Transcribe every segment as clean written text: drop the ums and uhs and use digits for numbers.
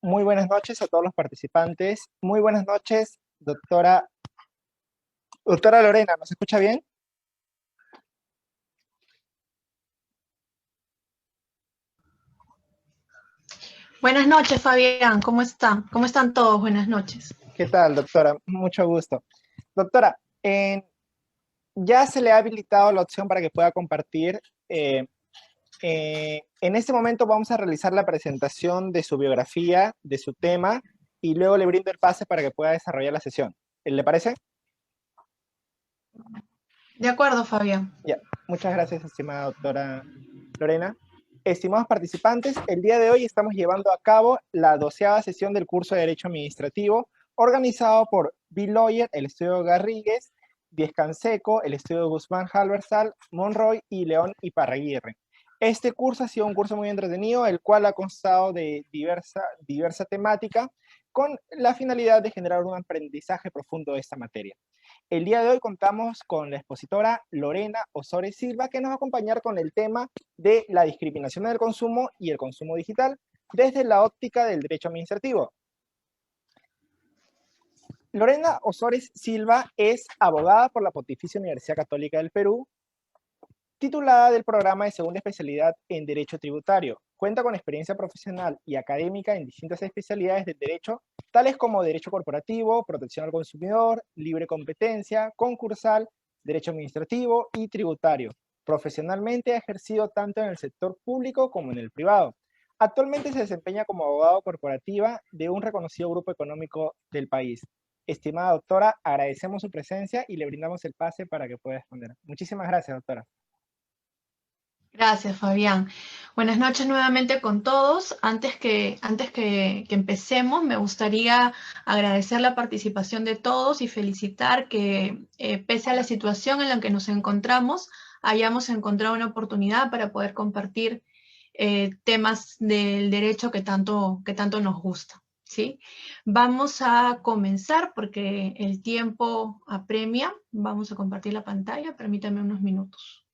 Muy buenas noches a todos los participantes. Muy buenas noches, doctora Lorena, ¿nos escucha bien? Buenas noches, Fabián. ¿Cómo están? ¿Cómo están todos? Buenas noches. ¿Qué tal, doctora? Mucho gusto. Doctora, ya se le ha habilitado la opción para que pueda compartir. eh, en este momento vamos a realizar la presentación de su biografía, de su tema, y luego le brindo el pase para que pueda desarrollar la sesión. ¿Le parece? De acuerdo, Fabián. Ya, muchas gracias, estimada doctora Lorena. Estimados participantes, el día de hoy estamos llevando a cabo la 12ª sesión del curso de Derecho Administrativo, organizado por B-Lawyer, el estudio Garrigues, Diez Canseco, el estudio Guzmán Halberstal, Monroy y León Iparraguirre. Este curso ha sido un curso muy entretenido, el cual ha constado de diversa temática, con la finalidad de generar un aprendizaje profundo de esta materia. El día de hoy contamos con la expositora Lorena Osores Silva, que nos va a acompañar con el tema de la discriminación en el consumo y el consumo digital desde la óptica del derecho administrativo. Lorena Osores Silva es abogada por la Pontificia Universidad Católica del Perú, titulada del programa de segunda especialidad en Derecho Tributario. Cuenta con experiencia profesional y académica en distintas especialidades del derecho, tales como Derecho Corporativo, Protección al Consumidor, Libre Competencia, Concursal, Derecho Administrativo y Tributario. Profesionalmente ha ejercido tanto en el sector público como en el privado. Actualmente se desempeña como abogado corporativa de un reconocido grupo económico del país. Estimada doctora, agradecemos su presencia y le brindamos el pase para que pueda responder. Muchísimas gracias, doctora. Gracias, Fabián. Buenas noches nuevamente con todos. Antes que empecemos, me gustaría agradecer la participación de todos y felicitar que, pese a la situación en la que nos encontramos, hayamos encontrado una oportunidad para poder compartir temas del derecho que tanto nos gusta. ¿Sí? Vamos a comenzar porque el tiempo apremia. Vamos a compartir la pantalla. Permítanme unos minutos.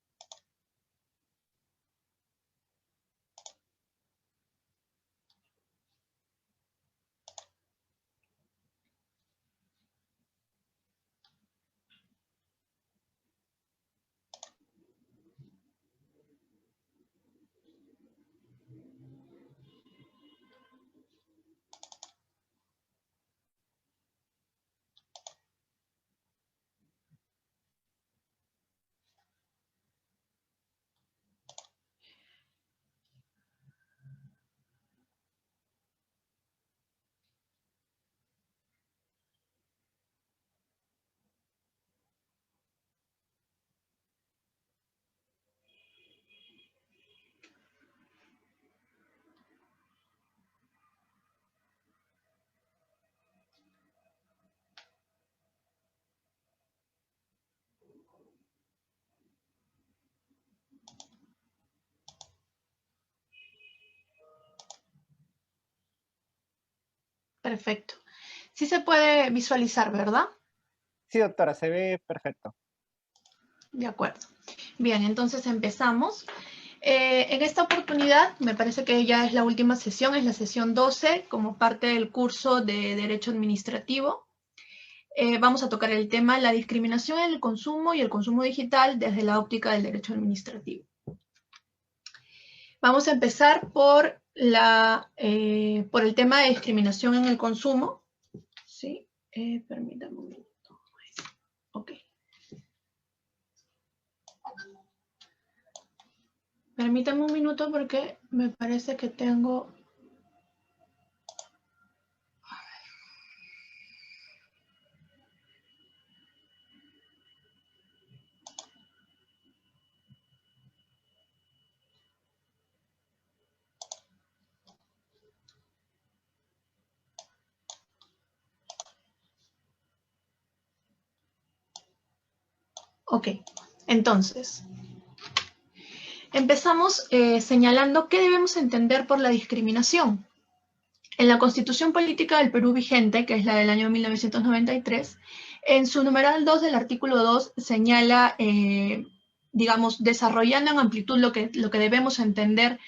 Perfecto. Sí se puede visualizar, ¿verdad? Sí, doctora, se ve perfecto. De acuerdo. Bien, entonces empezamos. En esta oportunidad, me parece que ya es la última sesión, es la sesión 12, como parte del curso de Derecho Administrativo. Vamos a tocar el tema la discriminación en el consumo y el consumo digital desde la óptica del derecho administrativo. Vamos a empezar por el tema de discriminación en el consumo. ¿Sí? Permítame un minuto. Ok. Permítame un minuto porque me parece que tengo... Ok, entonces, empezamos señalando qué debemos entender por la discriminación. En la Constitución Política del Perú vigente, que es la del año 1993, en su numeral 2 del artículo 2 señala, digamos, desarrollando en amplitud lo que debemos entender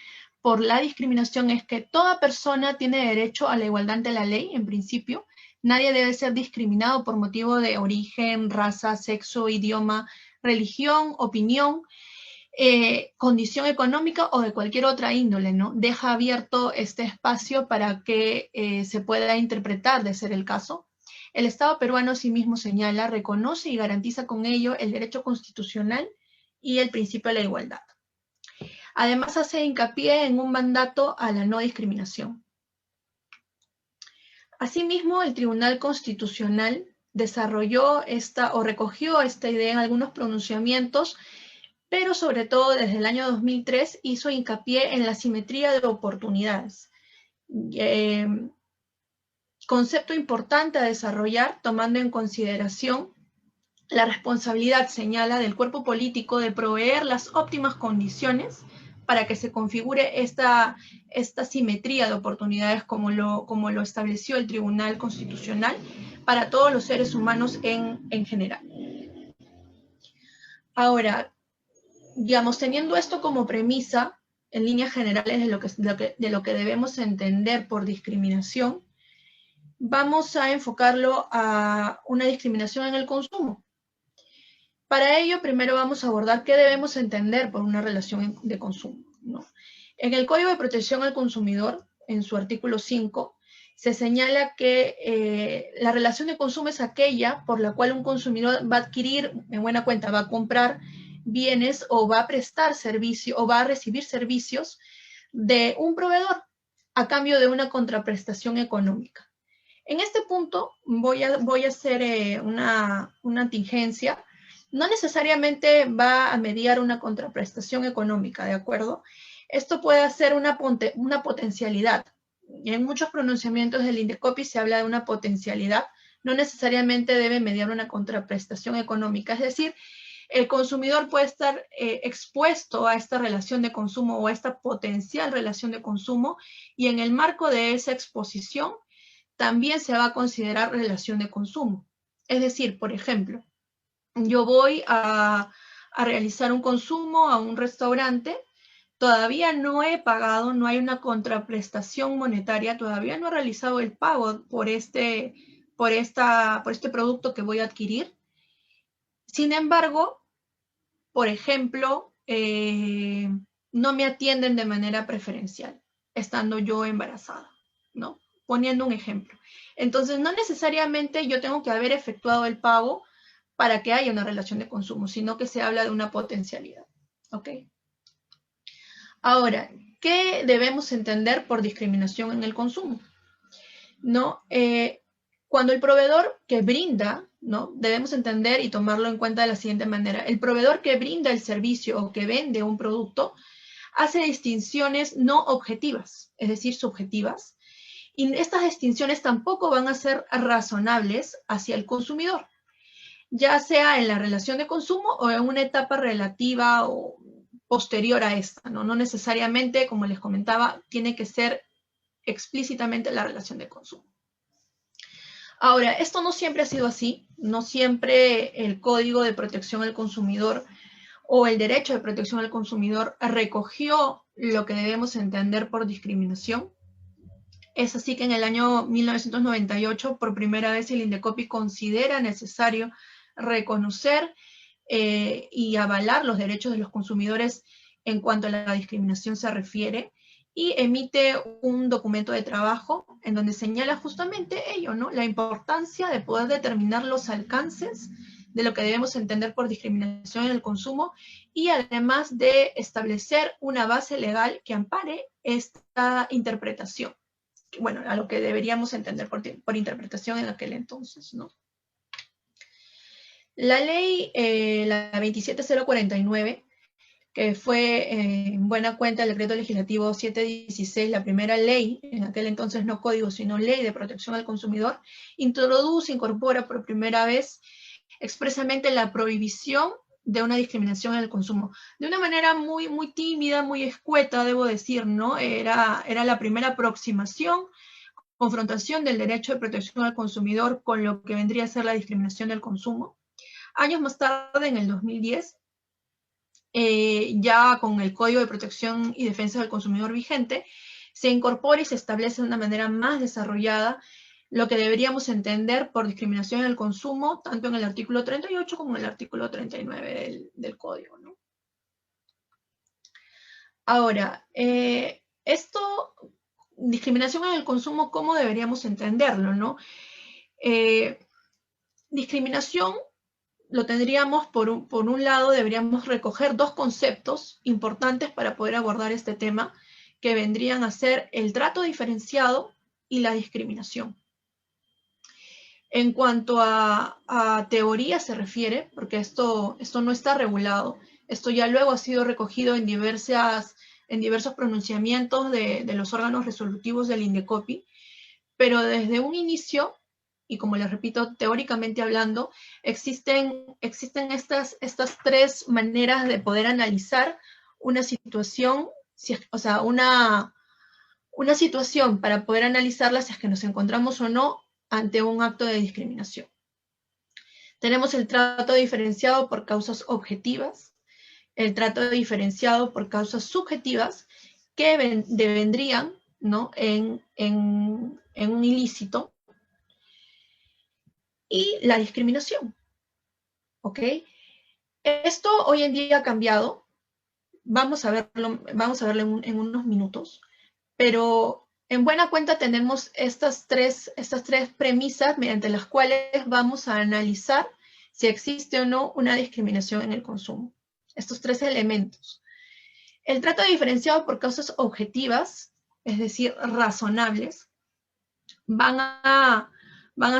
por la discriminación es que toda persona tiene derecho a la igualdad ante la ley, en principio. Nadie debe ser discriminado por motivo de origen, raza, sexo, idioma, religión, opinión, condición económica o de cualquier otra índole, ¿no? Deja abierto este espacio para que se pueda interpretar de ser el caso. El Estado peruano asimismo señala, reconoce y garantiza con ello el derecho constitucional y el principio de la igualdad. Además, hace hincapié en un mandato a la no discriminación. Asimismo, el Tribunal Constitucional desarrolló recogió esta idea en algunos pronunciamientos, pero sobre todo desde el año 2003 hizo hincapié en la simetría de oportunidades. Concepto importante a desarrollar tomando en consideración la responsabilidad, señala, del cuerpo político de proveer las óptimas condiciones para que se configure esta simetría de oportunidades como lo estableció el Tribunal Constitucional para todos los seres humanos en general. Ahora, digamos, teniendo esto como premisa, en líneas generales de lo que debemos entender por discriminación, vamos a enfocarlo a una discriminación en el consumo. Para ello, primero vamos a abordar qué debemos entender por una relación de consumo, ¿no? En el Código de Protección al Consumidor, en su artículo 5, se señala que la relación de consumo es aquella por la cual un consumidor va a adquirir, en buena cuenta, va a comprar bienes o va a prestar servicio o va a recibir servicios de un proveedor a cambio de una contraprestación económica. En este punto voy a hacer una tingencia. No necesariamente va a mediar una contraprestación económica, ¿de acuerdo? Esto puede ser una potencialidad. En muchos pronunciamientos del Indecopi se habla de una potencialidad. No necesariamente debe mediar una contraprestación económica. Es decir, el consumidor puede estar expuesto a esta relación de consumo o a esta potencial relación de consumo, y en el marco de esa exposición también se va a considerar relación de consumo. Es decir, por ejemplo, yo voy a realizar un consumo a un restaurante, todavía no he pagado, no hay una contraprestación monetaria, todavía no he realizado el pago por este producto que voy a adquirir. Sin embargo, por ejemplo, no me atienden de manera preferencial, estando yo embarazada, ¿no? Poniendo un ejemplo. Entonces, no necesariamente yo tengo que haber efectuado el pago para que haya una relación de consumo, sino que se habla de una potencialidad, ¿ok? Ahora, ¿qué debemos entender por discriminación en el consumo? ¿No? Cuando el proveedor que brinda, ¿no? Debemos entender y tomarlo en cuenta de la siguiente manera. El proveedor que brinda el servicio o que vende un producto hace distinciones no objetivas, es decir, subjetivas, y estas distinciones tampoco van a ser razonables hacia el consumidor, ya sea en la relación de consumo o en una etapa relativa o posterior a esta, ¿no? No necesariamente, como les comentaba, tiene que ser explícitamente la relación de consumo. Ahora, esto no siempre ha sido así, no siempre el Código de Protección al Consumidor o el Derecho de Protección al Consumidor recogió lo que debemos entender por discriminación. Es así que en el año 1998, por primera vez, el Indecopi considera necesario reconocer y avalar los derechos de los consumidores en cuanto a la discriminación se refiere, y emite un documento de trabajo en donde señala justamente ello, ¿no? La importancia de poder determinar los alcances de lo que debemos entender por discriminación en el consumo, y además de establecer una base legal que ampare esta interpretación. Bueno, a lo que deberíamos entender por interpretación en aquel entonces, ¿no? La ley, la 27049, que fue en buena cuenta el decreto legislativo 716, la primera ley, en aquel entonces no código, sino ley de protección al consumidor, incorpora por primera vez expresamente la prohibición de una discriminación en el consumo. De una manera muy, muy tímida, muy escueta, debo decir, ¿no? Era la primera aproximación, confrontación del derecho de protección al consumidor con lo que vendría a ser la discriminación del consumo. Años más tarde, en el 2010, ya con el Código de Protección y Defensa del Consumidor vigente, se incorpora y se establece de una manera más desarrollada lo que deberíamos entender por discriminación en el consumo, tanto en el artículo 38 como en el artículo 39 del Código, ¿no? Ahora, discriminación en el consumo, ¿cómo deberíamos entenderlo, no? Discriminación lo tendríamos, por un lado, deberíamos recoger dos conceptos importantes para poder abordar este tema, que vendrían a ser el trato diferenciado y la discriminación. En cuanto a teoría se refiere, porque esto no está regulado, esto ya luego ha sido recogido en diversos pronunciamientos de los órganos resolutivos del INDECOPI, pero desde un inicio, y como les repito, teóricamente hablando, existen estas tres maneras de poder analizar una situación, o sea, una situación para poder analizarla si es que nos encontramos o no ante un acto de discriminación. Tenemos el trato diferenciado por causas objetivas, el trato diferenciado por causas subjetivas, que vendrían, ¿no?, en un ilícito, y la discriminación. ¿Ok? Esto hoy en día ha cambiado. Vamos a verlo en unos minutos, pero en buena cuenta tenemos estas tres premisas mediante las cuales vamos a analizar si existe o no una discriminación en el consumo. Estos tres elementos. El trato diferenciado por causas objetivas, es decir, razonables, van a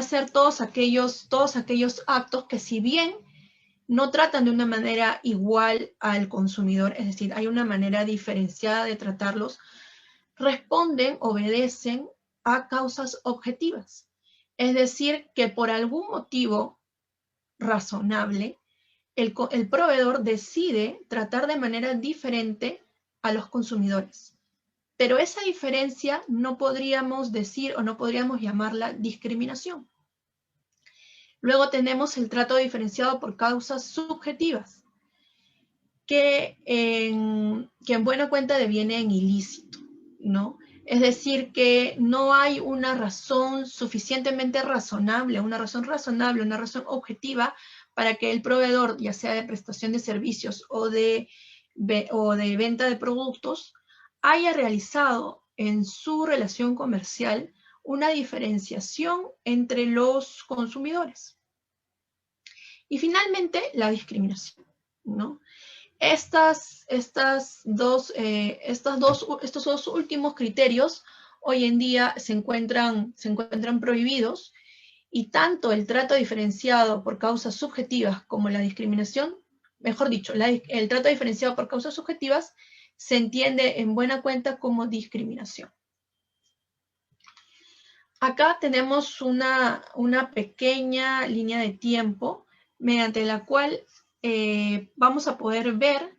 ser todos aquellos actos que, si bien no tratan de una manera igual al consumidor, es decir, hay una manera diferenciada de tratarlos, responden, obedecen a causas objetivas. Es decir, que por algún motivo razonable, el proveedor decide tratar de manera diferente a los consumidores. Pero esa diferencia no podríamos decir o no podríamos llamarla discriminación. Luego tenemos el trato diferenciado por causas subjetivas, que en buena cuenta deviene en ilícito, ¿no? Es decir, que no hay una razón suficientemente razonable, una razón objetiva para que el proveedor, ya sea de prestación de servicios o de venta de productos, haya realizado en su relación comercial una diferenciación entre los consumidores. Y finalmente, la discriminación, ¿no? Estos dos últimos criterios hoy en día se encuentran prohibidos, y tanto el trato diferenciado por causas subjetivas como la discriminación, mejor dicho, el trato diferenciado por causas subjetivas se entiende en buena cuenta como discriminación. Acá tenemos una pequeña línea de tiempo mediante la cual vamos a poder ver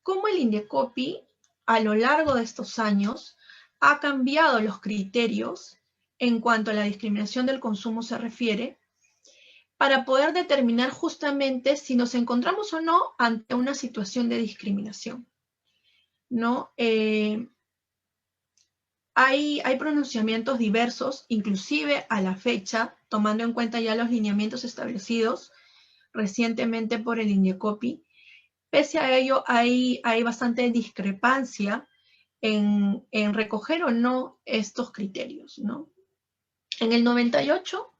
cómo el INDECOPI a lo largo de estos años ha cambiado los criterios en cuanto a la discriminación del consumo se refiere, para poder determinar justamente si nos encontramos o no ante una situación de discriminación, ¿no? Hay pronunciamientos diversos, inclusive a la fecha, tomando en cuenta ya los lineamientos establecidos recientemente por el INDECOPI. Pese a ello, hay bastante discrepancia en recoger o no estos criterios, ¿no? En el 98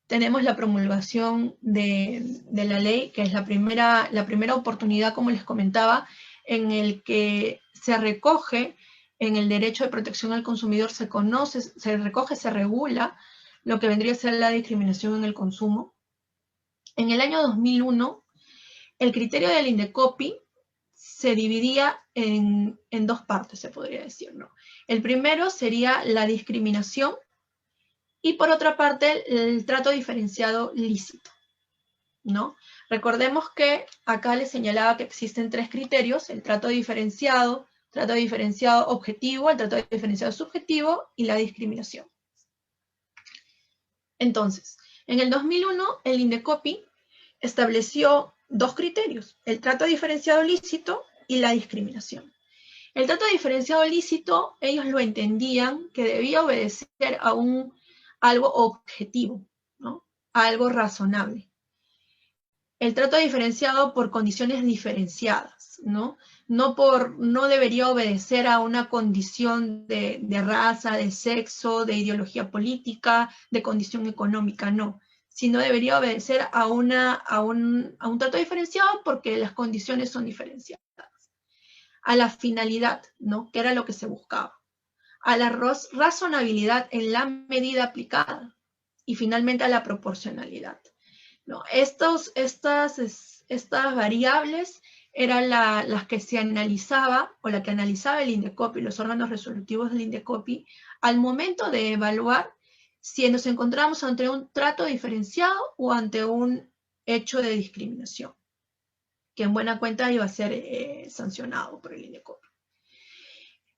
tenemos la promulgación de la ley, que es la primera oportunidad, como les comentaba, en el que se recoge en el derecho de protección al consumidor, se regula lo que vendría a ser la discriminación en el consumo. En el año 2001, el criterio del INDECOPI se dividía en dos partes, se podría decir, ¿no? El primero sería la discriminación, y por otra parte el trato diferenciado lícito, ¿no? Recordemos que acá les señalaba que existen tres criterios: el trato diferenciado objetivo, el trato diferenciado subjetivo y la discriminación. Entonces, en el 2001 el INDECOPI estableció dos criterios, el trato diferenciado lícito y la discriminación. El trato diferenciado lícito, ellos lo entendían que debía obedecer a algo objetivo, ¿no? A algo razonable. El trato diferenciado por condiciones diferenciadas, ¿no? No debería obedecer a una condición de raza, de sexo, de ideología política, de condición económica, no. Sino debería obedecer a un trato diferenciado porque las condiciones son diferenciadas. A la finalidad, ¿no? Que era lo que se buscaba. A la razonabilidad en la medida aplicada. Y finalmente a la proporcionalidad. ¿No? Estas variables eran las que se analizaba, o la que analizaba el INDECOPI, los órganos resolutivos del INDECOPI, al momento de evaluar si nos encontramos ante un trato diferenciado o ante un hecho de discriminación, que en buena cuenta iba a ser sancionado por el INDECOPI.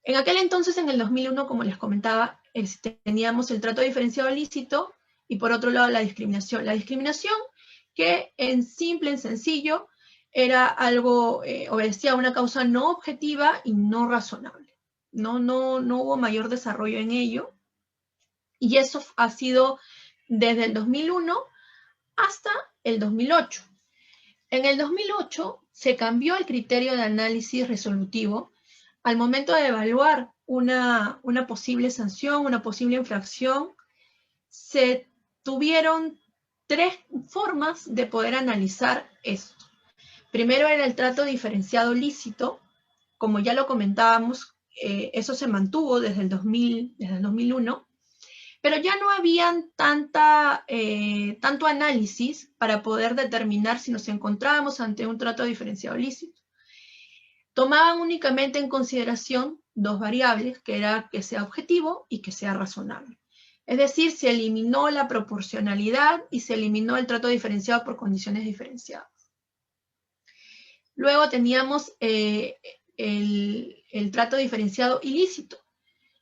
En aquel entonces, en el 2001, como les comentaba, teníamos el trato diferenciado ilícito y por otro lado la discriminación. La discriminación que en simple, en sencillo, era algo, obedecía a una causa no objetiva y no razonable. No hubo mayor desarrollo en ello. Y eso ha sido desde el 2001 hasta el 2008. En el 2008 se cambió el criterio de análisis resolutivo al momento de evaluar una posible sanción, una posible infracción. Se tuvieron tres formas de poder analizar esto. Primero era el trato diferenciado lícito, como ya lo comentábamos, eso se mantuvo desde el 2001, pero ya no habían tanto análisis para poder determinar si nos encontrábamos ante un trato diferenciado lícito. Tomaban únicamente en consideración dos variables, que era que sea objetivo y que sea razonable. Es decir, se eliminó la proporcionalidad y se eliminó el trato diferenciado por condiciones diferenciadas. Luego teníamos el trato diferenciado ilícito.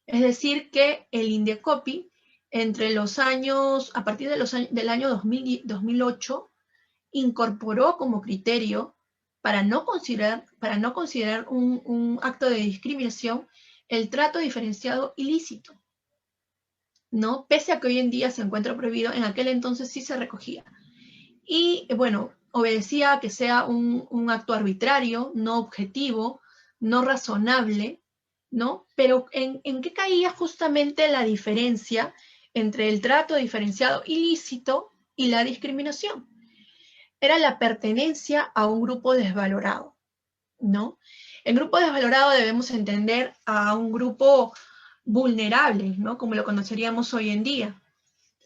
Es decir, que el INDECOPI, a partir del año 2008, incorporó como criterio para no considerar un acto de discriminación el trato diferenciado ilícito. ¿No? Pese a que hoy en día se encuentra prohibido, en aquel entonces sí se recogía. Y bueno, obedecía a que sea un acto arbitrario, no objetivo, no razonable, ¿no? Pero ¿en qué caía justamente la diferencia entre el trato diferenciado ilícito y la discriminación? Era la pertenencia a un grupo desvalorado, ¿no? El grupo desvalorado debemos entender a un grupo vulnerables, ¿no? Como lo conoceríamos hoy en día.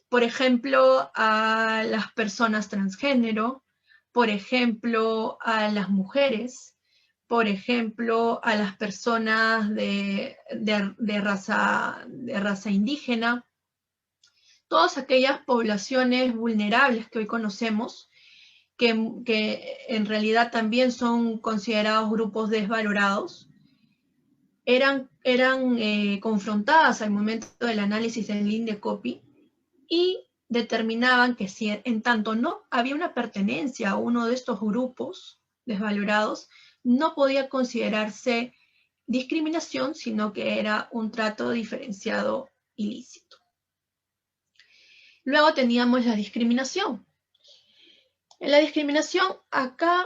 Por ejemplo, a las personas transgénero, por ejemplo, a las mujeres, por ejemplo, a las personas de raza indígena, todas aquellas poblaciones vulnerables que hoy conocemos, que en realidad también son considerados grupos desvalorados, eran confrontadas al momento del análisis del INDECOPI y determinaban que si en tanto no había una pertenencia a uno de estos grupos desvalorados, no podía considerarse discriminación, sino que era un trato diferenciado ilícito. Luego teníamos la discriminación. En la discriminación acá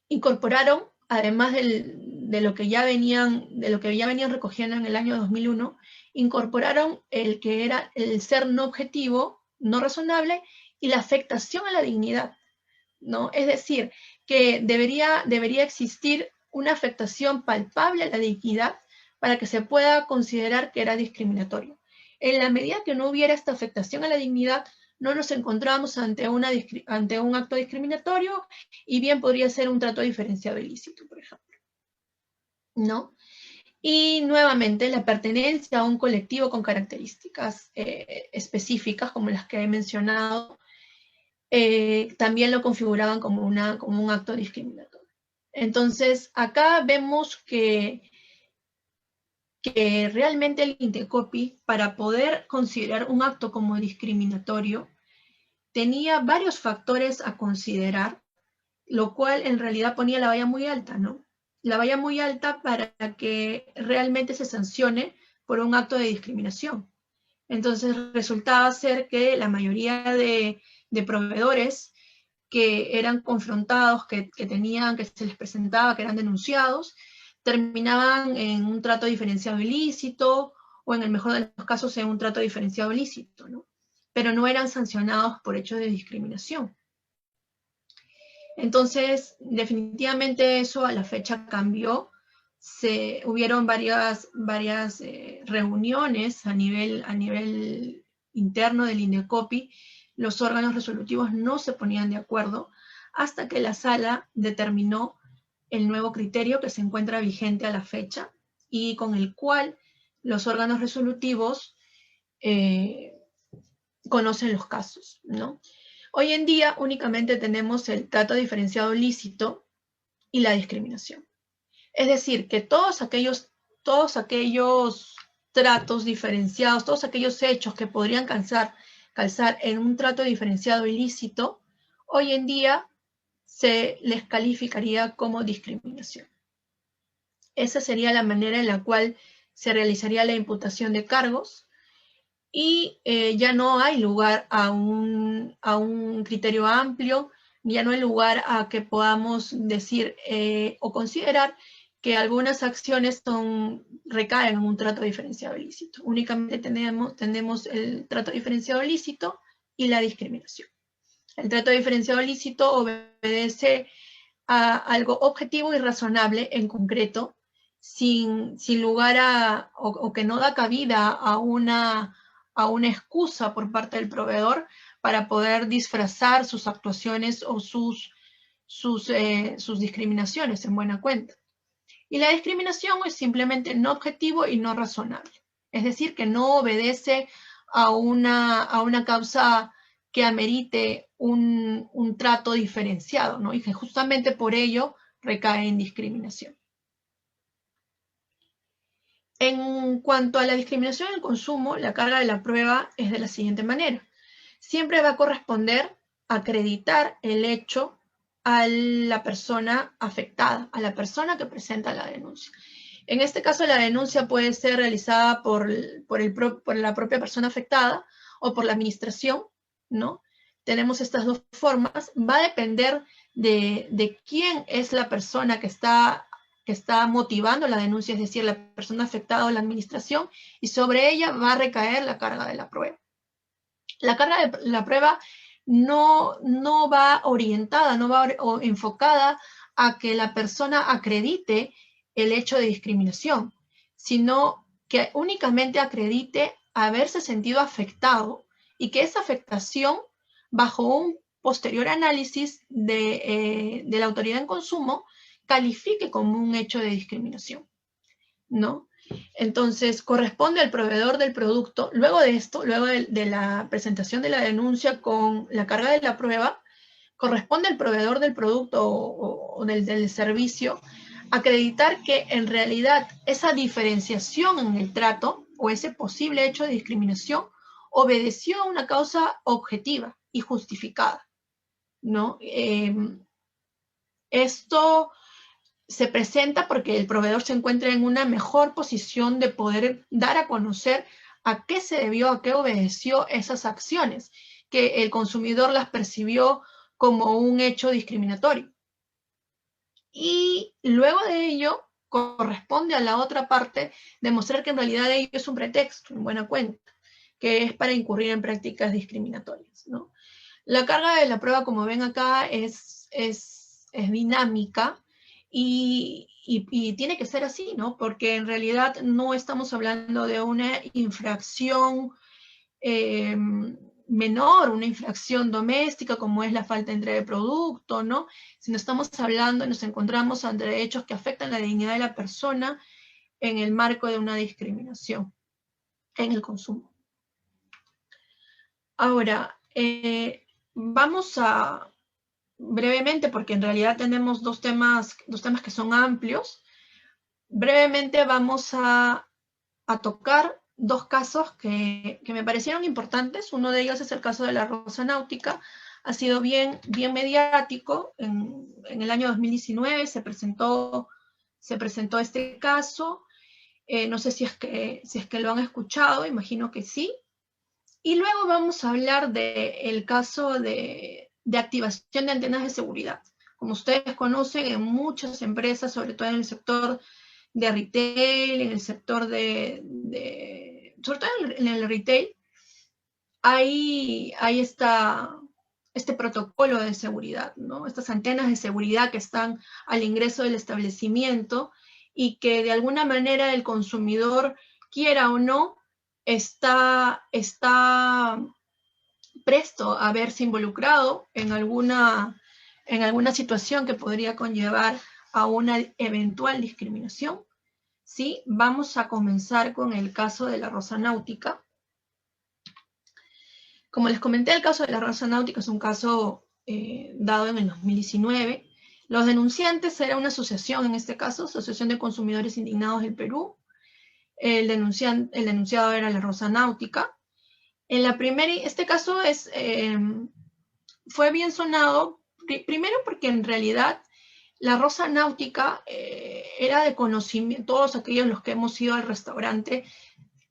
incorporaron, además de lo que ya venían recogiendo en el año 2001, incorporaron el que era el ser no objetivo, no razonable, y la afectación a la dignidad, ¿no? Es decir, que debería existir una afectación palpable a la dignidad para que se pueda considerar que era discriminatorio. En la medida que no hubiera esta afectación a la dignidad, no nos encontramos ante un acto discriminatorio y bien podría ser un trato diferenciado ilícito, por ejemplo, ¿no? Y nuevamente la pertenencia a un colectivo con características específicas, como las que he mencionado, también lo configuraban como un acto discriminatorio. Entonces, acá vemos que realmente el INDECOPI, para poder considerar un acto como discriminatorio, tenía varios factores a considerar lo cual en realidad ponía la valla muy alta, ¿no? La valla muy alta para que realmente se sancione por un acto de discriminación. Entonces resultaba ser que la mayoría de proveedores que eran confrontados, que se les presentaba, que eran denunciados, terminaban en un trato diferenciado ilícito, o en el mejor de los casos en un trato diferenciado ilícito, ¿no? Pero no eran sancionados por hechos de discriminación. Entonces, definitivamente eso a la fecha cambió. Hubieron varias reuniones a nivel interno del INDECOPI. Los órganos resolutivos no se ponían de acuerdo hasta que la sala determinó el nuevo criterio que se encuentra vigente a la fecha y con el cual los órganos resolutivos conocen los casos, ¿no? Hoy en día únicamente tenemos el trato diferenciado lícito y la discriminación. Es decir, que todos aquellos tratos diferenciados, todos aquellos hechos que podrían calzar en un trato diferenciado ilícito, hoy en día se les calificaría como discriminación. Esa sería la manera en la cual se realizaría la imputación de cargos y ya no hay lugar a un criterio amplio, ya no hay lugar a que podamos decir o considerar que algunas acciones recaen en un trato diferenciado ilícito. Únicamente tenemos el trato diferenciado ilícito y la discriminación. El trato diferenciado ilícito obedece a algo objetivo y razonable en concreto, sin lugar o que no da cabida a una excusa por parte del proveedor para poder disfrazar sus actuaciones o sus discriminaciones en buena cuenta. Y la discriminación es simplemente no objetivo y no razonable. Es decir, que no obedece a una causa que amerite un trato diferenciado, ¿no? Y que justamente por ello recae en discriminación. En cuanto a la discriminación en el consumo, la carga de la prueba es de la siguiente manera. Siempre va a corresponder acreditar el hecho a la persona afectada, a la persona que presenta la denuncia. En este caso, la denuncia puede ser realizada por la propia persona afectada o por la administración, ¿no? Tenemos estas dos formas. Va a depender de quién es la persona que está motivando la denuncia, es decir, la persona afectada o la administración, y sobre ella va a recaer la carga de la prueba. La carga de la prueba no va orientada, no va enfocada a que la persona acredite el hecho de discriminación, sino que únicamente acredite haberse sentido afectado y que esa afectación, bajo un posterior análisis de la autoridad en consumo, califique como un hecho de discriminación, ¿no? Entonces, corresponde al proveedor del producto, luego de esto, luego de la presentación de la denuncia con la carga de la prueba, corresponde al proveedor del producto o del servicio acreditar que en realidad esa diferenciación en el trato o ese posible hecho de discriminación obedeció a una causa objetiva y justificada, ¿no? Esto se presenta porque el proveedor se encuentra en una mejor posición de poder dar a conocer a qué se debió, a qué obedeció esas acciones, que el consumidor las percibió como un hecho discriminatorio. Y luego de ello, corresponde a la otra parte demostrar que en realidad ello es un pretexto, en buena cuenta, que es para incurrir en prácticas discriminatorias, ¿no? La carga de la prueba, como ven acá, es dinámica y tiene que ser así, ¿no? Porque en realidad no estamos hablando de una infracción menor, una infracción doméstica como es la falta de entrega de producto, ¿no? Sino estamos hablando, nos encontramos ante hechos que afectan la dignidad de la persona en el marco de una discriminación en el consumo. Ahora, vamos a brevemente, porque en realidad tenemos dos temas que son amplios, brevemente vamos a tocar dos casos que me parecieron importantes. Uno de ellos es el caso de la Rosa Náutica, ha sido bien mediático. En el año 2019 se presentó este caso. No sé si es que lo han escuchado, imagino que sí. Y luego vamos a hablar del caso de activación de antenas de seguridad. Como ustedes conocen, en muchas empresas, sobre todo en el sector de retail, en el sector sobre todo en el retail, hay este protocolo de seguridad, ¿no? Estas antenas de seguridad que están al ingreso del establecimiento y que de alguna manera el consumidor, quiera o no, está presto a verse involucrado en alguna situación que podría conllevar a una eventual discriminación. ¿Sí? Vamos a comenzar con el caso de la Rosa Náutica. Como les comenté, el caso de la Rosa Náutica es un caso dado en el 2019. Los denunciantes era una asociación, en este caso, Asociación de Consumidores Indignados del Perú. El denunciado era la Rosa Náutica. Este caso fue bien sonado, primero porque en realidad la Rosa Náutica era de conocimiento, todos aquellos los que hemos ido al restaurante,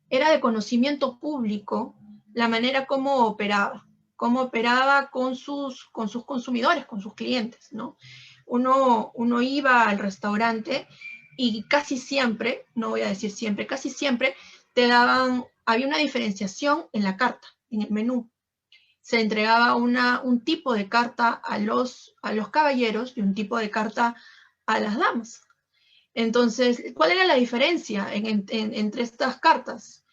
era de conocimiento público la manera como operaba con sus consumidores, con sus clientes, ¿no? Uno iba al restaurante y casi siempre, no voy a decir siempre, casi siempre había una diferenciación en la carta, en el menú. Se entregaba un tipo de carta a los caballeros y un tipo de carta a las damas. Entonces, ¿cuál era la diferencia entre estas cartas?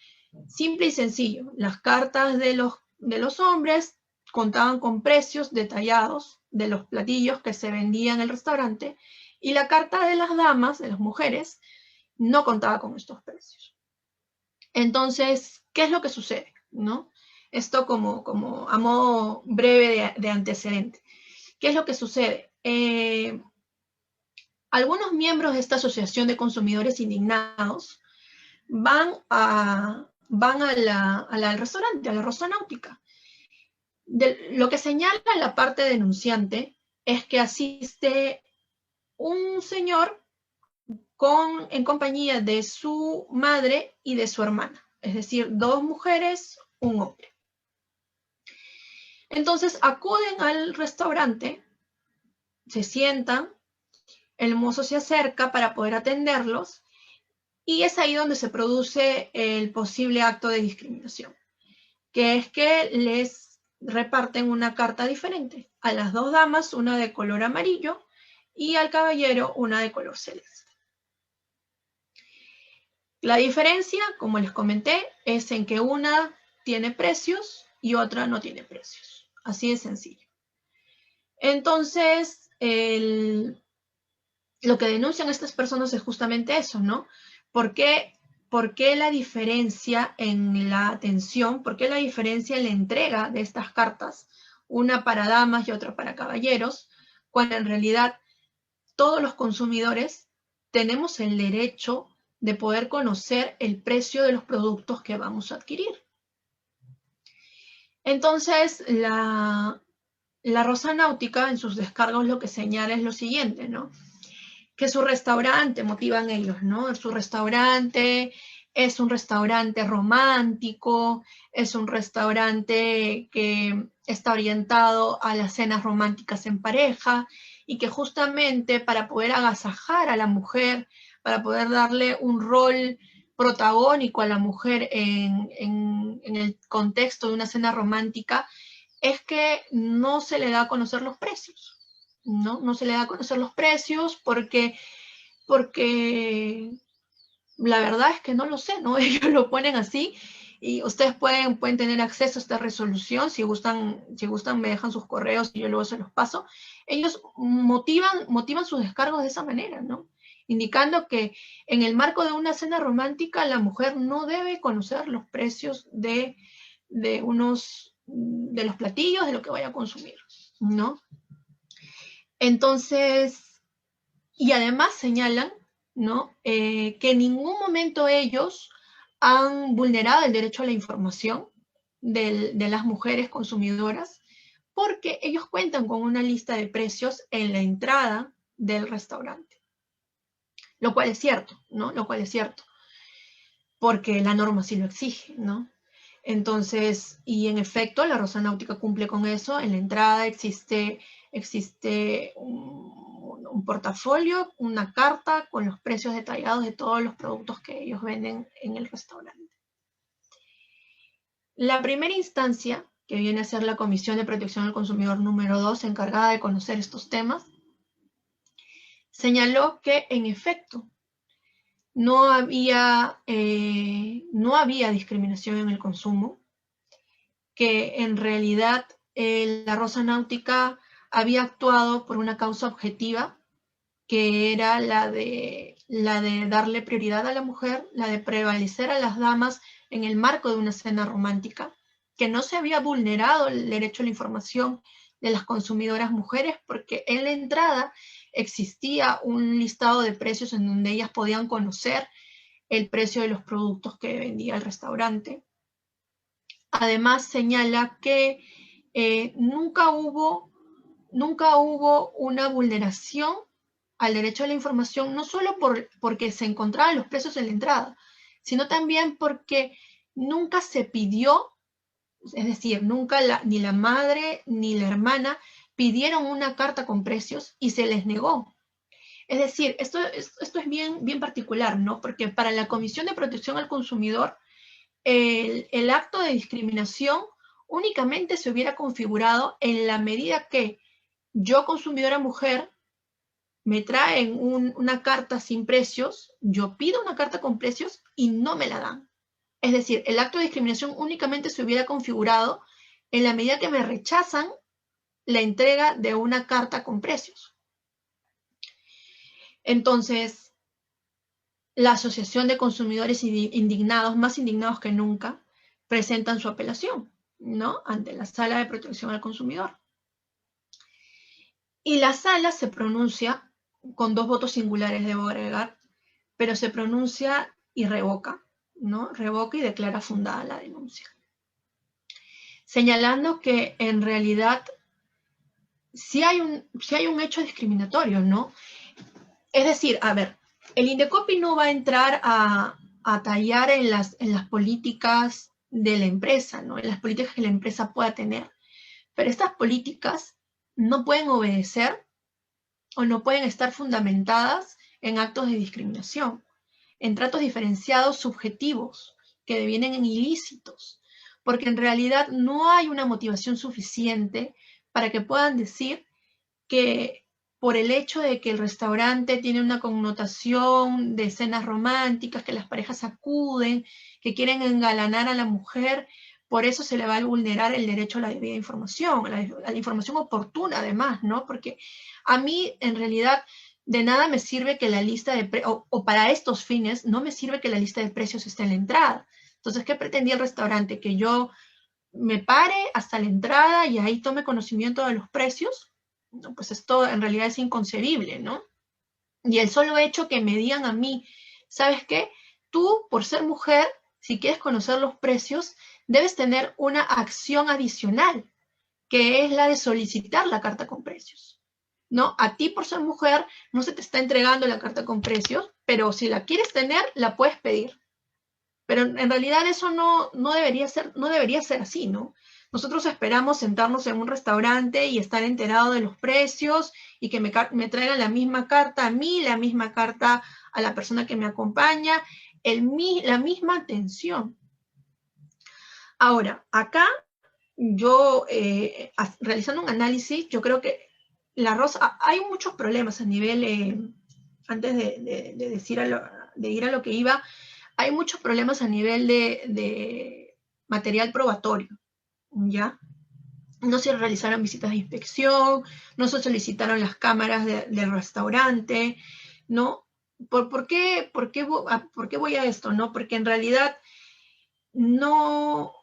Simple y sencillo. Las cartas de los hombres contaban con precios detallados de los platillos que se vendían en el restaurante, y la carta de las damas, de las mujeres, no contaba con estos precios. Entonces, ¿qué es lo que sucede? ¿No? Esto como a modo breve de antecedente. ¿Qué es lo que sucede? Algunos miembros de esta Asociación de Consumidores Indignados van al restaurante, a la Rosa Náutica. Lo que señala la parte denunciante es que asiste un señor en compañía de su madre y de su hermana, es decir, 2 mujeres, un hombre. Entonces acuden al restaurante, se sientan, el mozo se acerca para poder atenderlos, y es ahí donde se produce el posible acto de discriminación, que es que les reparten una carta diferente. A las 2 damas una de color amarillo y al caballero una de color celeste. La diferencia, como les comenté, es en que una tiene precios y otra no tiene precios. Así de sencillo. Entonces, lo que denuncian estas personas es justamente eso, ¿no? ¿Por qué la diferencia en la atención? ¿Por qué la diferencia en la entrega de estas cartas? Una para damas y otra para caballeros, cuando en realidad todos los consumidores tenemos el derecho de poder conocer el precio de los productos que vamos a adquirir. Entonces, la Rosa Náutica en sus descargos lo que señala es lo siguiente, ¿no? Que su restaurante, motivan ellos, ¿no? Su restaurante es un restaurante romántico, es un restaurante que está orientado a las cenas románticas en pareja, y que justamente para poder agasajar a la mujer, para poder darle un rol protagónico a la mujer en el contexto de una cena romántica, es que no se le da a conocer los precios. No se le da a conocer los precios porque la verdad es que no lo sé, ¿no? Ellos lo ponen así, y ustedes pueden tener acceso a esta resolución. Si gustan me dejan sus correos y yo luego se los paso. Ellos motivan sus descargos de esa manera, ¿no? Indicando que en el marco de una cena romántica la mujer no debe conocer los precios de los platillos, de lo que vaya a consumir, ¿no? Entonces, y además señalan, ¿no? Que en ningún momento ellos han vulnerado el derecho a la información de las mujeres consumidoras, porque ellos cuentan con una lista de precios en la entrada del restaurante. Lo cual es cierto, ¿no? Lo cual es cierto, porque la norma sí lo exige, ¿no? Entonces, y en efecto, la Rosa Náutica cumple con eso. En la entrada existe un portafolio, una carta con los precios detallados de todos los productos que ellos venden en el restaurante. La primera instancia, que viene a ser la Comisión de Protección al Consumidor número 2, encargada de conocer estos temas, señaló que en efecto no había discriminación en el consumo, que en realidad la Rosa Náutica había actuado por una causa objetiva, que era la de darle prioridad a la mujer, la de prevalecer a las damas en el marco de una cena romántica, que no se había vulnerado el derecho a la información de las consumidoras mujeres, porque en la entrada existía un listado de precios en donde ellas podían conocer el precio de los productos que vendía el restaurante. Además, señala que nunca hubo una vulneración al derecho a la información, no solo porque se encontraban los precios en la entrada, sino también porque nunca se pidió, es decir, nunca ni la madre ni la hermana pidieron una carta con precios y se les negó. Es decir, esto es bien particular, ¿no? Porque para la Comisión de Protección al Consumidor, el acto de discriminación únicamente se hubiera configurado en la medida que yo, consumidora mujer, me traen una carta sin precios, yo pido una carta con precios y no me la dan. Es decir, el acto de discriminación únicamente se hubiera configurado en la medida que me rechazan la entrega de una carta con precios. Entonces, la Asociación de Consumidores Indignados, más indignados que nunca, presentan su apelación, ¿no? Ante la Sala de Protección al Consumidor. Y la sala se pronuncia con 2 votos singulares, debo agregar, pero se pronuncia y revoca, ¿no? Revoca y declara fundada la denuncia, señalando que en realidad sí hay un hecho discriminatorio, ¿no? Es decir, a ver, el Indecopi no va a entrar a tallar en las políticas de la empresa, ¿no? En las políticas que la empresa pueda tener, pero estas políticas no pueden obedecer o no pueden estar fundamentadas en actos de discriminación, en tratos diferenciados subjetivos que devienen en ilícitos, porque en realidad no hay una motivación suficiente para que puedan decir que por el hecho de que el restaurante tiene una connotación de escenas románticas, que las parejas acuden, que quieren engalanar a la mujer, por eso se le va a vulnerar el derecho a la debida información, a la información oportuna además, ¿no? Porque a mí, en realidad, de nada me sirve que la lista de precios, o para estos fines, no me sirve que la lista de precios esté en la entrada. Entonces, ¿qué pretendía el restaurante? Que yo me pare hasta la entrada y ahí tome conocimiento de los precios. No, pues esto en realidad es inconcebible, ¿no? Y el solo hecho que me digan a mí, ¿sabes qué? Tú, por ser mujer, si quieres conocer los precios, debes tener una acción adicional, que es la de solicitar la carta con precios, ¿no? A ti, por ser mujer, no se te está entregando la carta con precios, pero si la quieres tener, la puedes pedir. Pero en realidad eso no debería ser así, ¿no? Nosotros esperamos sentarnos en un restaurante y estar enterado de los precios y que me traigan la misma carta a mí, la misma carta a la persona que me acompaña, la misma atención. Ahora, acá yo, realizando un análisis, yo creo que hay muchos problemas a nivel, antes de ir a lo que iba, hay muchos problemas a nivel de material probatorio, ¿ya? No se realizaron visitas de inspección, no se solicitaron las cámaras del restaurante, ¿no? ¿Por qué voy a esto, no? Porque en realidad no...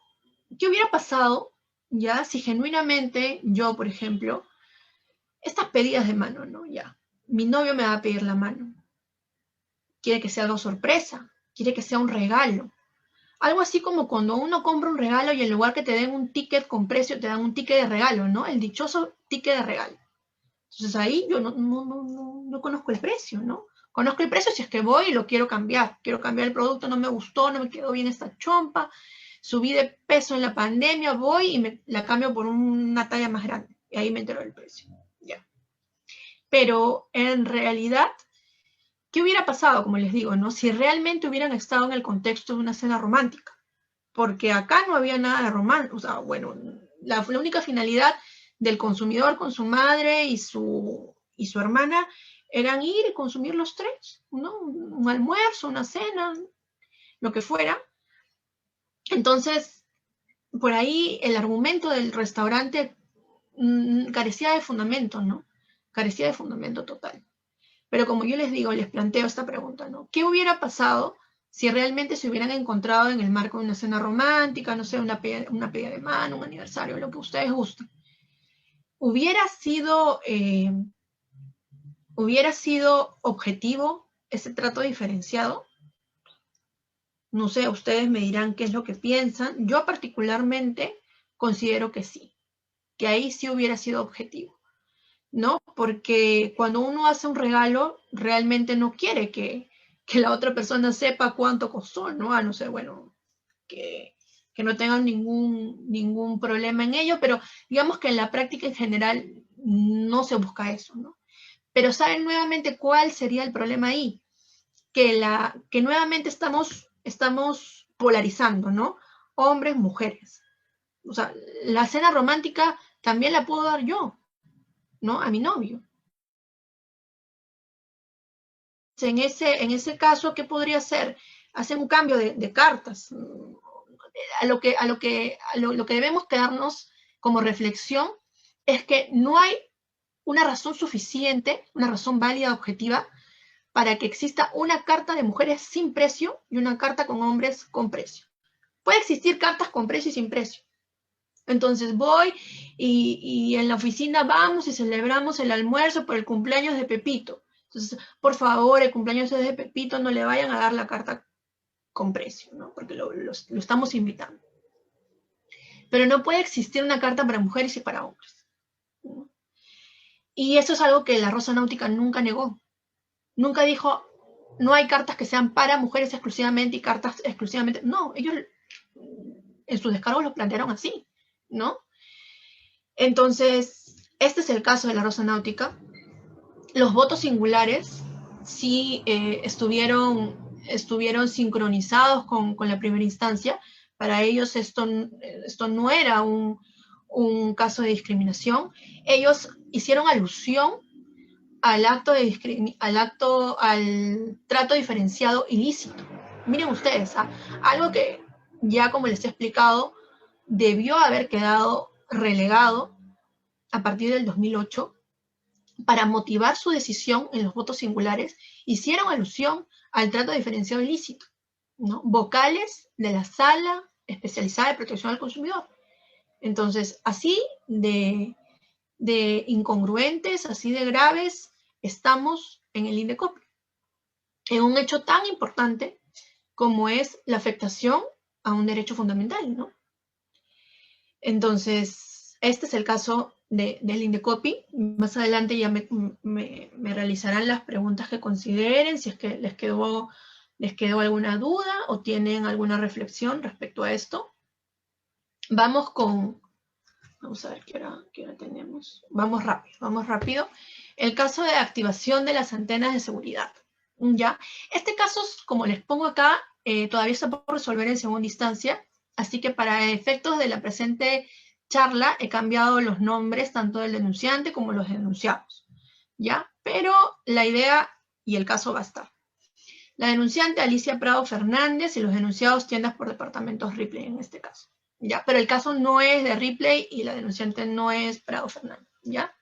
¿Qué hubiera pasado, ya, si genuinamente yo, por ejemplo, estas pedidas de mano, ¿no? Ya, mi novio me va a pedir la mano, quiere que sea algo sorpresa, quiere que sea un regalo. Algo así como cuando uno compra un regalo y en lugar que te den un ticket con precio, te dan un ticket de regalo, ¿no? El dichoso ticket de regalo. Entonces ahí yo no conozco el precio, ¿no? Conozco el precio si es que voy y lo quiero cambiar el producto, no me gustó, no me quedó bien esta chompa, subí de peso en la pandemia, voy y la cambio por una talla más grande. Y ahí me entero del precio. Ya. Pero en realidad, ¿qué hubiera pasado, como les digo, ¿no? Si realmente hubieran estado en el contexto de una cena romántica? Porque acá no había nada de romance, o sea, bueno, la única finalidad del consumidor con su madre y su hermana eran ir y consumir los tres, ¿no? Un almuerzo, una cena, lo que fuera. Entonces, por ahí el argumento del restaurante carecía de fundamento, ¿no? Carecía de fundamento total. Pero como yo les digo, les planteo esta pregunta, ¿no? ¿Qué hubiera pasado si realmente se hubieran encontrado en el marco de una cena romántica, no sé, una pedida de mano, un aniversario, lo que ustedes gusten? ¿Hubiera sido objetivo ese trato diferenciado? No sé, ustedes me dirán qué es lo que piensan. Yo particularmente considero que sí, que ahí sí hubiera sido objetivo, ¿no? Porque cuando uno hace un regalo, realmente no quiere que la otra persona sepa cuánto costó, ¿no? A no ser, bueno, que no tengan ningún problema en ello, pero digamos que en la práctica en general no se busca eso, ¿no? Pero ¿saben nuevamente cuál sería el problema ahí? Que nuevamente estamos polarizando, ¿no? Hombres, mujeres. O sea, la cena romántica también la puedo dar yo, ¿no? A mi novio. En ese caso, ¿qué podría hacer? Hacer un cambio de cartas. Lo que debemos quedarnos como reflexión es que no hay una razón suficiente, una razón válida, objetiva, para que exista una carta de mujeres sin precio y una carta con hombres con precio. Puede existir cartas con precio y sin precio. Entonces voy y en la oficina vamos y celebramos el almuerzo por el cumpleaños de Pepito. Entonces, por favor, el cumpleaños de Pepito no le vayan a dar la carta con precio, ¿no? Porque lo estamos invitando. Pero no puede existir una carta para mujeres y para hombres, ¿no? Y eso es algo que la Rosa Náutica nunca negó. Nunca dijo, no hay cartas que sean para mujeres exclusivamente y cartas exclusivamente. No, ellos en sus descargos lo plantearon así, ¿no? Entonces, este es el caso de la Rosa Náutica. Los votos singulares sí estuvieron sincronizados con la primera instancia. Para ellos esto no era un caso de discriminación. Ellos hicieron alusión al trato diferenciado ilícito. Miren ustedes, algo que ya como les he explicado, debió haber quedado relegado a partir del 2008 para motivar su decisión en los votos singulares, hicieron alusión al trato diferenciado ilícito, ¿no? Vocales de la Sala Especializada de Protección al Consumidor. Entonces, así de incongruentes, así de graves, estamos en el INDECOPI, en un hecho tan importante como es la afectación a un derecho fundamental, ¿no? Entonces, este es el caso del INDECOPI. Más adelante ya me realizarán las preguntas que consideren, si es que les quedó alguna duda o tienen alguna reflexión respecto a esto. Vamos a ver qué hora tenemos. Vamos rápido. El caso de activación de las antenas de seguridad. ¿Ya? Este caso, como les pongo acá, todavía se puede resolver en segunda instancia, así que para efectos de la presente charla he cambiado los nombres tanto del denunciante como los denunciados, ¿ya? Pero la idea y el caso va a estar. La denunciante Alicia Prado Fernández y los denunciados tiendas por departamentos Ripley en este caso, ¿ya? Pero el caso no es de Ripley y la denunciante no es Prado Fernández, ¿ya?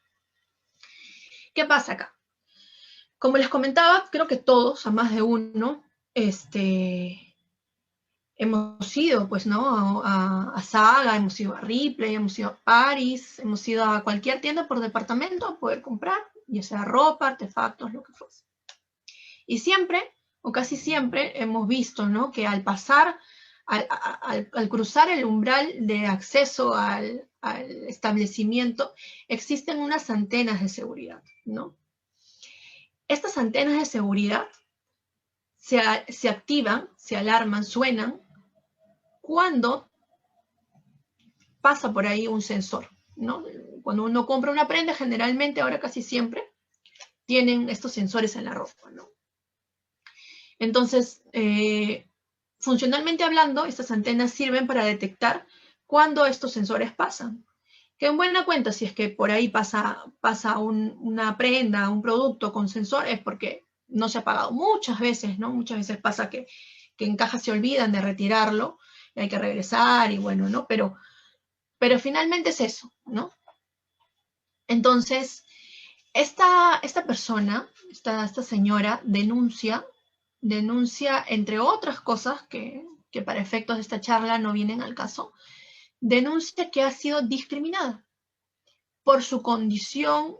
¿Qué pasa acá? Como les comentaba, creo que todos, a más de uno, hemos ido, pues, ¿no? A Saga, hemos ido a Ripley, hemos ido a Paris, hemos ido a cualquier tienda por departamento a poder comprar, ya sea ropa, artefactos, lo que fuese. Y siempre, o casi siempre, hemos visto, ¿no? Que al pasar al cruzar el umbral de acceso al establecimiento, existen unas antenas de seguridad, ¿no? Estas antenas de seguridad se activan, se alarman, suenan cuando pasa por ahí un sensor, ¿no? Cuando uno compra una prenda, generalmente, ahora casi siempre, tienen estos sensores en la ropa, ¿no? Entonces, funcionalmente hablando, estas antenas sirven para detectar cuando estos sensores pasan. Que en buena cuenta, si es que por ahí pasa una prenda, un producto con sensor, es porque no se ha pagado muchas veces, ¿no? Muchas veces pasa que en cajas se olvidan de retirarlo, y hay que regresar, y bueno, ¿no? Pero finalmente es eso, ¿no? Entonces, esta persona, esta señora, denuncia, entre otras cosas que para efectos de esta charla no vienen al caso, denuncia que ha sido discriminada por su condición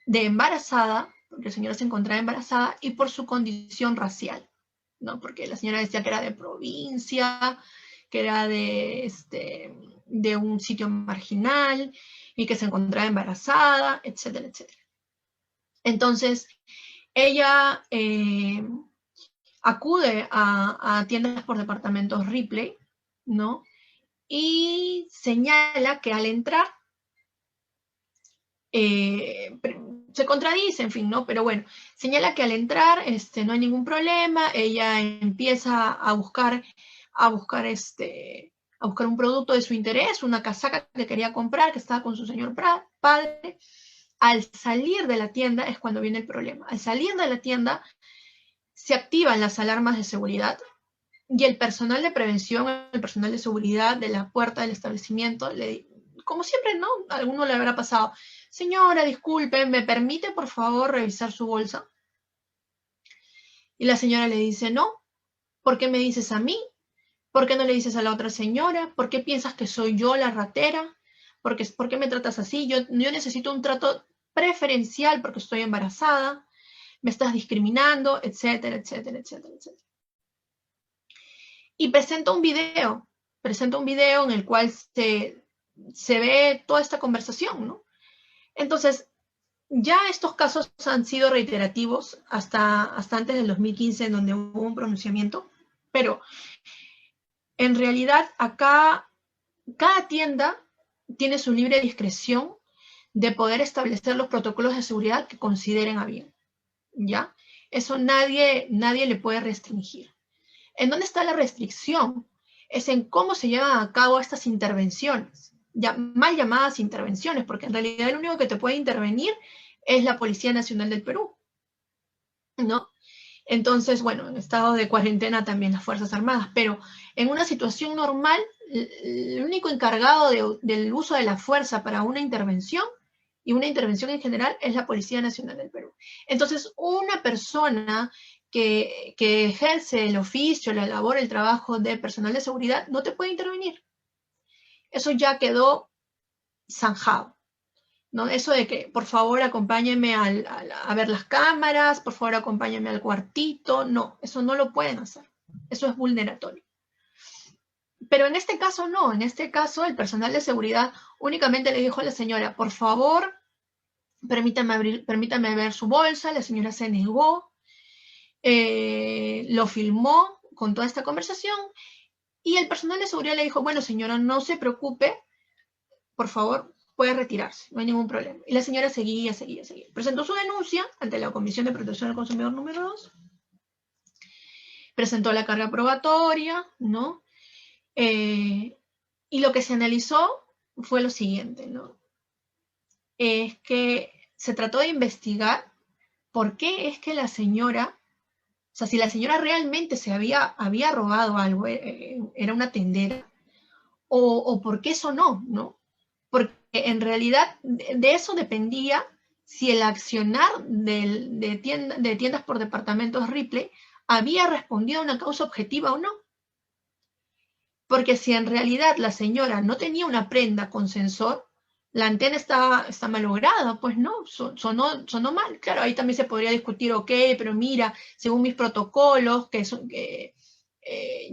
de embarazada, porque la señora se encontraba embarazada, y por su condición racial, ¿no? Porque la señora decía que era de provincia, que era de un sitio marginal, y que se encontraba embarazada, etcétera, etcétera. Entonces, ella acude a tiendas por departamentos Ripley, ¿no? Y señala que al entrar, se contradice, en fin, ¿no? Pero bueno, señala que al entrar no hay ningún problema, ella empieza a buscar un producto de su interés, una casaca que quería comprar, que estaba con su señor padre. Al salir de la tienda es cuando viene el problema. Al salir de la tienda se activan las alarmas de seguridad y el personal de prevención, el personal de seguridad de la puerta del establecimiento, como siempre, ¿no? A alguno le habrá pasado, señora, disculpe, ¿me permite por favor revisar su bolsa? Y la señora le dice, no, ¿por qué me dices a mí? ¿Por qué no le dices a la otra señora? ¿Por qué piensas que soy yo la ratera? ¿Por qué me tratas así? Yo necesito un trato preferencial porque estoy embarazada, me estás discriminando, etcétera, etcétera, etcétera, etcétera. Y presenta un video en el cual se ve toda esta conversación, ¿no? Entonces, ya estos casos han sido reiterativos hasta antes del 2015, en donde hubo un pronunciamiento, pero en realidad acá cada tienda tiene su libre discreción de poder establecer los protocolos de seguridad que consideren a bien, ¿ya? Eso nadie le puede restringir. ¿En dónde está la restricción? Es en cómo se llevan a cabo estas intervenciones, mal llamadas intervenciones, porque en realidad el único que te puede intervenir es la Policía Nacional del Perú, ¿no? Entonces, bueno, en estado de cuarentena también las Fuerzas Armadas, pero en una situación normal, el único encargado del uso de la fuerza para una intervención, y una intervención en general, es la Policía Nacional del Perú. Entonces, una persona que ejerce el oficio, la labor, el trabajo de personal de seguridad, no te puede intervenir. Eso ya quedó zanjado, ¿no? Eso de que, por favor, acompáñeme a ver las cámaras, por favor, acompáñeme al cuartito, no, eso no lo pueden hacer. Eso es vulneratorio. Pero en este caso no, en este caso el personal de seguridad únicamente le dijo a la señora, por favor, permítame ver su bolsa. La señora se negó, lo filmó con toda esta conversación y el personal de seguridad le dijo, bueno señora, no se preocupe, por favor, puede retirarse, no hay ningún problema. Y la señora seguía. Presentó su denuncia ante la Comisión de Protección al Consumidor número 2, presentó la carga probatoria, ¿no? Y lo que se analizó fue lo siguiente, ¿no? Es que se trató de investigar por qué es que la señora, o sea, si la señora realmente se había robado algo, era una tendera, o por qué eso no, porque en realidad de eso dependía si el accionar de tiendas por departamentos Ripley había respondido a una causa objetiva o no. Porque si en realidad la señora no tenía una prenda con sensor, la antena está malograda, pues no, sonó mal. Claro, ahí también se podría discutir, ok, pero mira, según mis protocolos,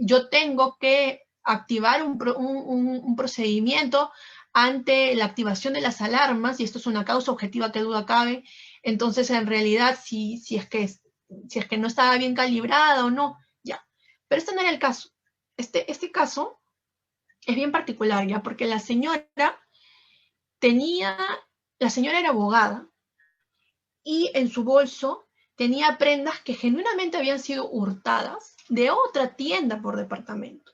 yo tengo que activar un procedimiento ante la activación de las alarmas, y esto es una causa objetiva que duda cabe. Entonces, en realidad, si es que no estaba bien calibrada o no, ya. Pero este no era el caso. Este caso es bien particular, ¿ya? Porque la señora era abogada, y en su bolso tenía prendas que genuinamente habían sido hurtadas de otra tienda por departamento.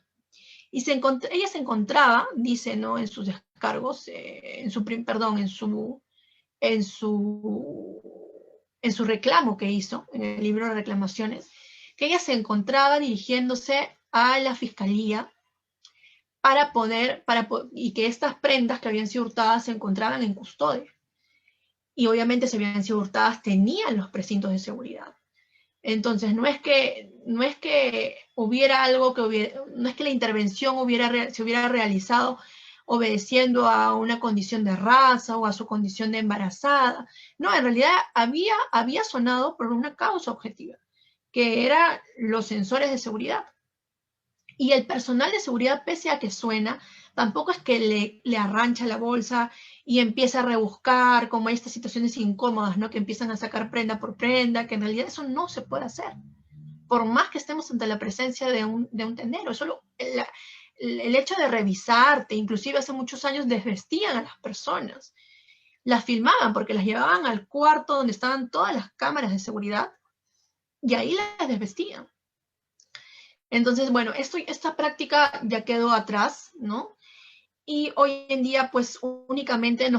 Y ella se encontraba, dice, ¿no?, en sus descargos, en su reclamo que hizo, en el libro de reclamaciones, que ella se encontraba dirigiéndose a la fiscalía y que estas prendas que habían sido hurtadas se encontraban en custodia. Y obviamente, si habían sido hurtadas, tenían los precintos de seguridad. Entonces, no es que hubiera algo no es que la intervención se hubiera realizado obedeciendo a una condición de raza o a su condición de embarazada. No, en realidad había sonado por una causa objetiva, que eran los sensores de seguridad. Y el personal de seguridad, pese a que suena, tampoco es que le arrancha la bolsa y empieza a rebuscar, como hay estas situaciones incómodas, ¿no?, que empiezan a sacar prenda por prenda, que en realidad eso no se puede hacer. Por más que estemos ante la presencia de un tendero, solo el hecho de revisarte, inclusive hace muchos años desvestían a las personas, las filmaban porque las llevaban al cuarto donde estaban todas las cámaras de seguridad y ahí las desvestían. Entonces, bueno, esta práctica ya quedó atrás, ¿no? Y hoy en día, pues, únicamente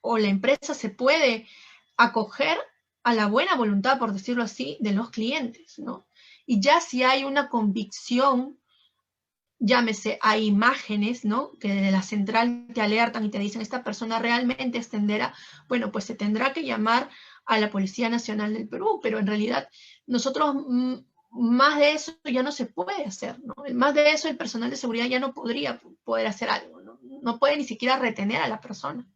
o la empresa se puede acoger a la buena voluntad, por decirlo así, de los clientes, ¿no? Y ya si hay una convicción, llámese, hay imágenes, ¿no?, que de la central te alertan y te dicen, esta persona realmente es tendera, bueno, pues se tendrá que llamar a la Policía Nacional del Perú, pero en realidad nosotros, más de eso ya no se puede hacer, ¿no? Más de eso el personal de seguridad ya no podría poder hacer algo, ¿no? No puede ni siquiera retener a la persona.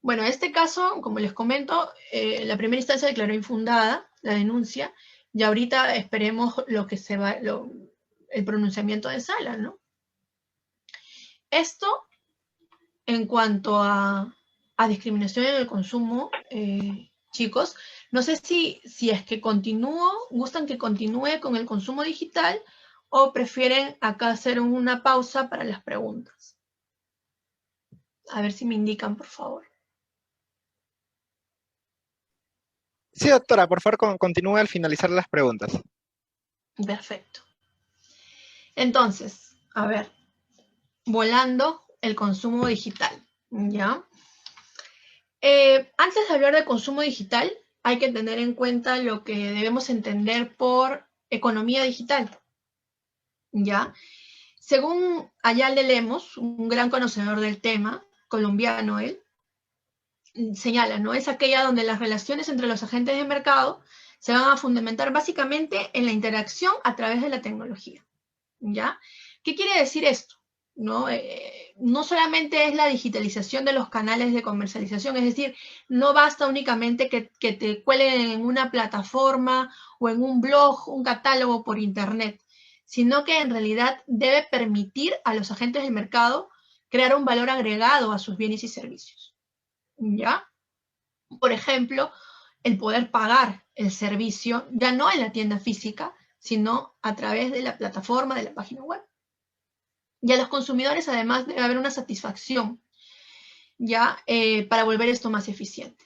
Bueno, en este caso, como les comento, la primera instancia declaró infundada la denuncia, y ahorita esperemos el pronunciamiento de sala, ¿no? Esto en cuanto a discriminación en el consumo, chicos. No sé si es que gustan que continúe con el consumo digital o prefieren acá hacer una pausa para las preguntas. A ver si me indican, por favor. Sí, doctora, por favor, continúe al finalizar las preguntas. Perfecto. Entonces, a ver, volando el consumo digital, ¿ya? Antes de hablar de consumo digital, hay que tener en cuenta lo que debemos entender por economía digital, ¿ya? Según Ayala Lemos, un gran conocedor del tema, colombiano él, señala, ¿no?, es aquella donde las relaciones entre los agentes de mercado se van a fundamentar básicamente en la interacción a través de la tecnología, ¿ya? ¿Qué quiere decir esto? ¿No? No solamente es la digitalización de los canales de comercialización, es decir, no basta únicamente que te cuelen en una plataforma o en un blog, un catálogo por internet, sino que en realidad debe permitir a los agentes del mercado crear un valor agregado a sus bienes y servicios, ¿ya? Por ejemplo, el poder pagar el servicio ya no en la tienda física, sino a través de la plataforma, de la página web. Y a los consumidores, además, debe haber una satisfacción, ¿ya? Para volver esto más eficiente.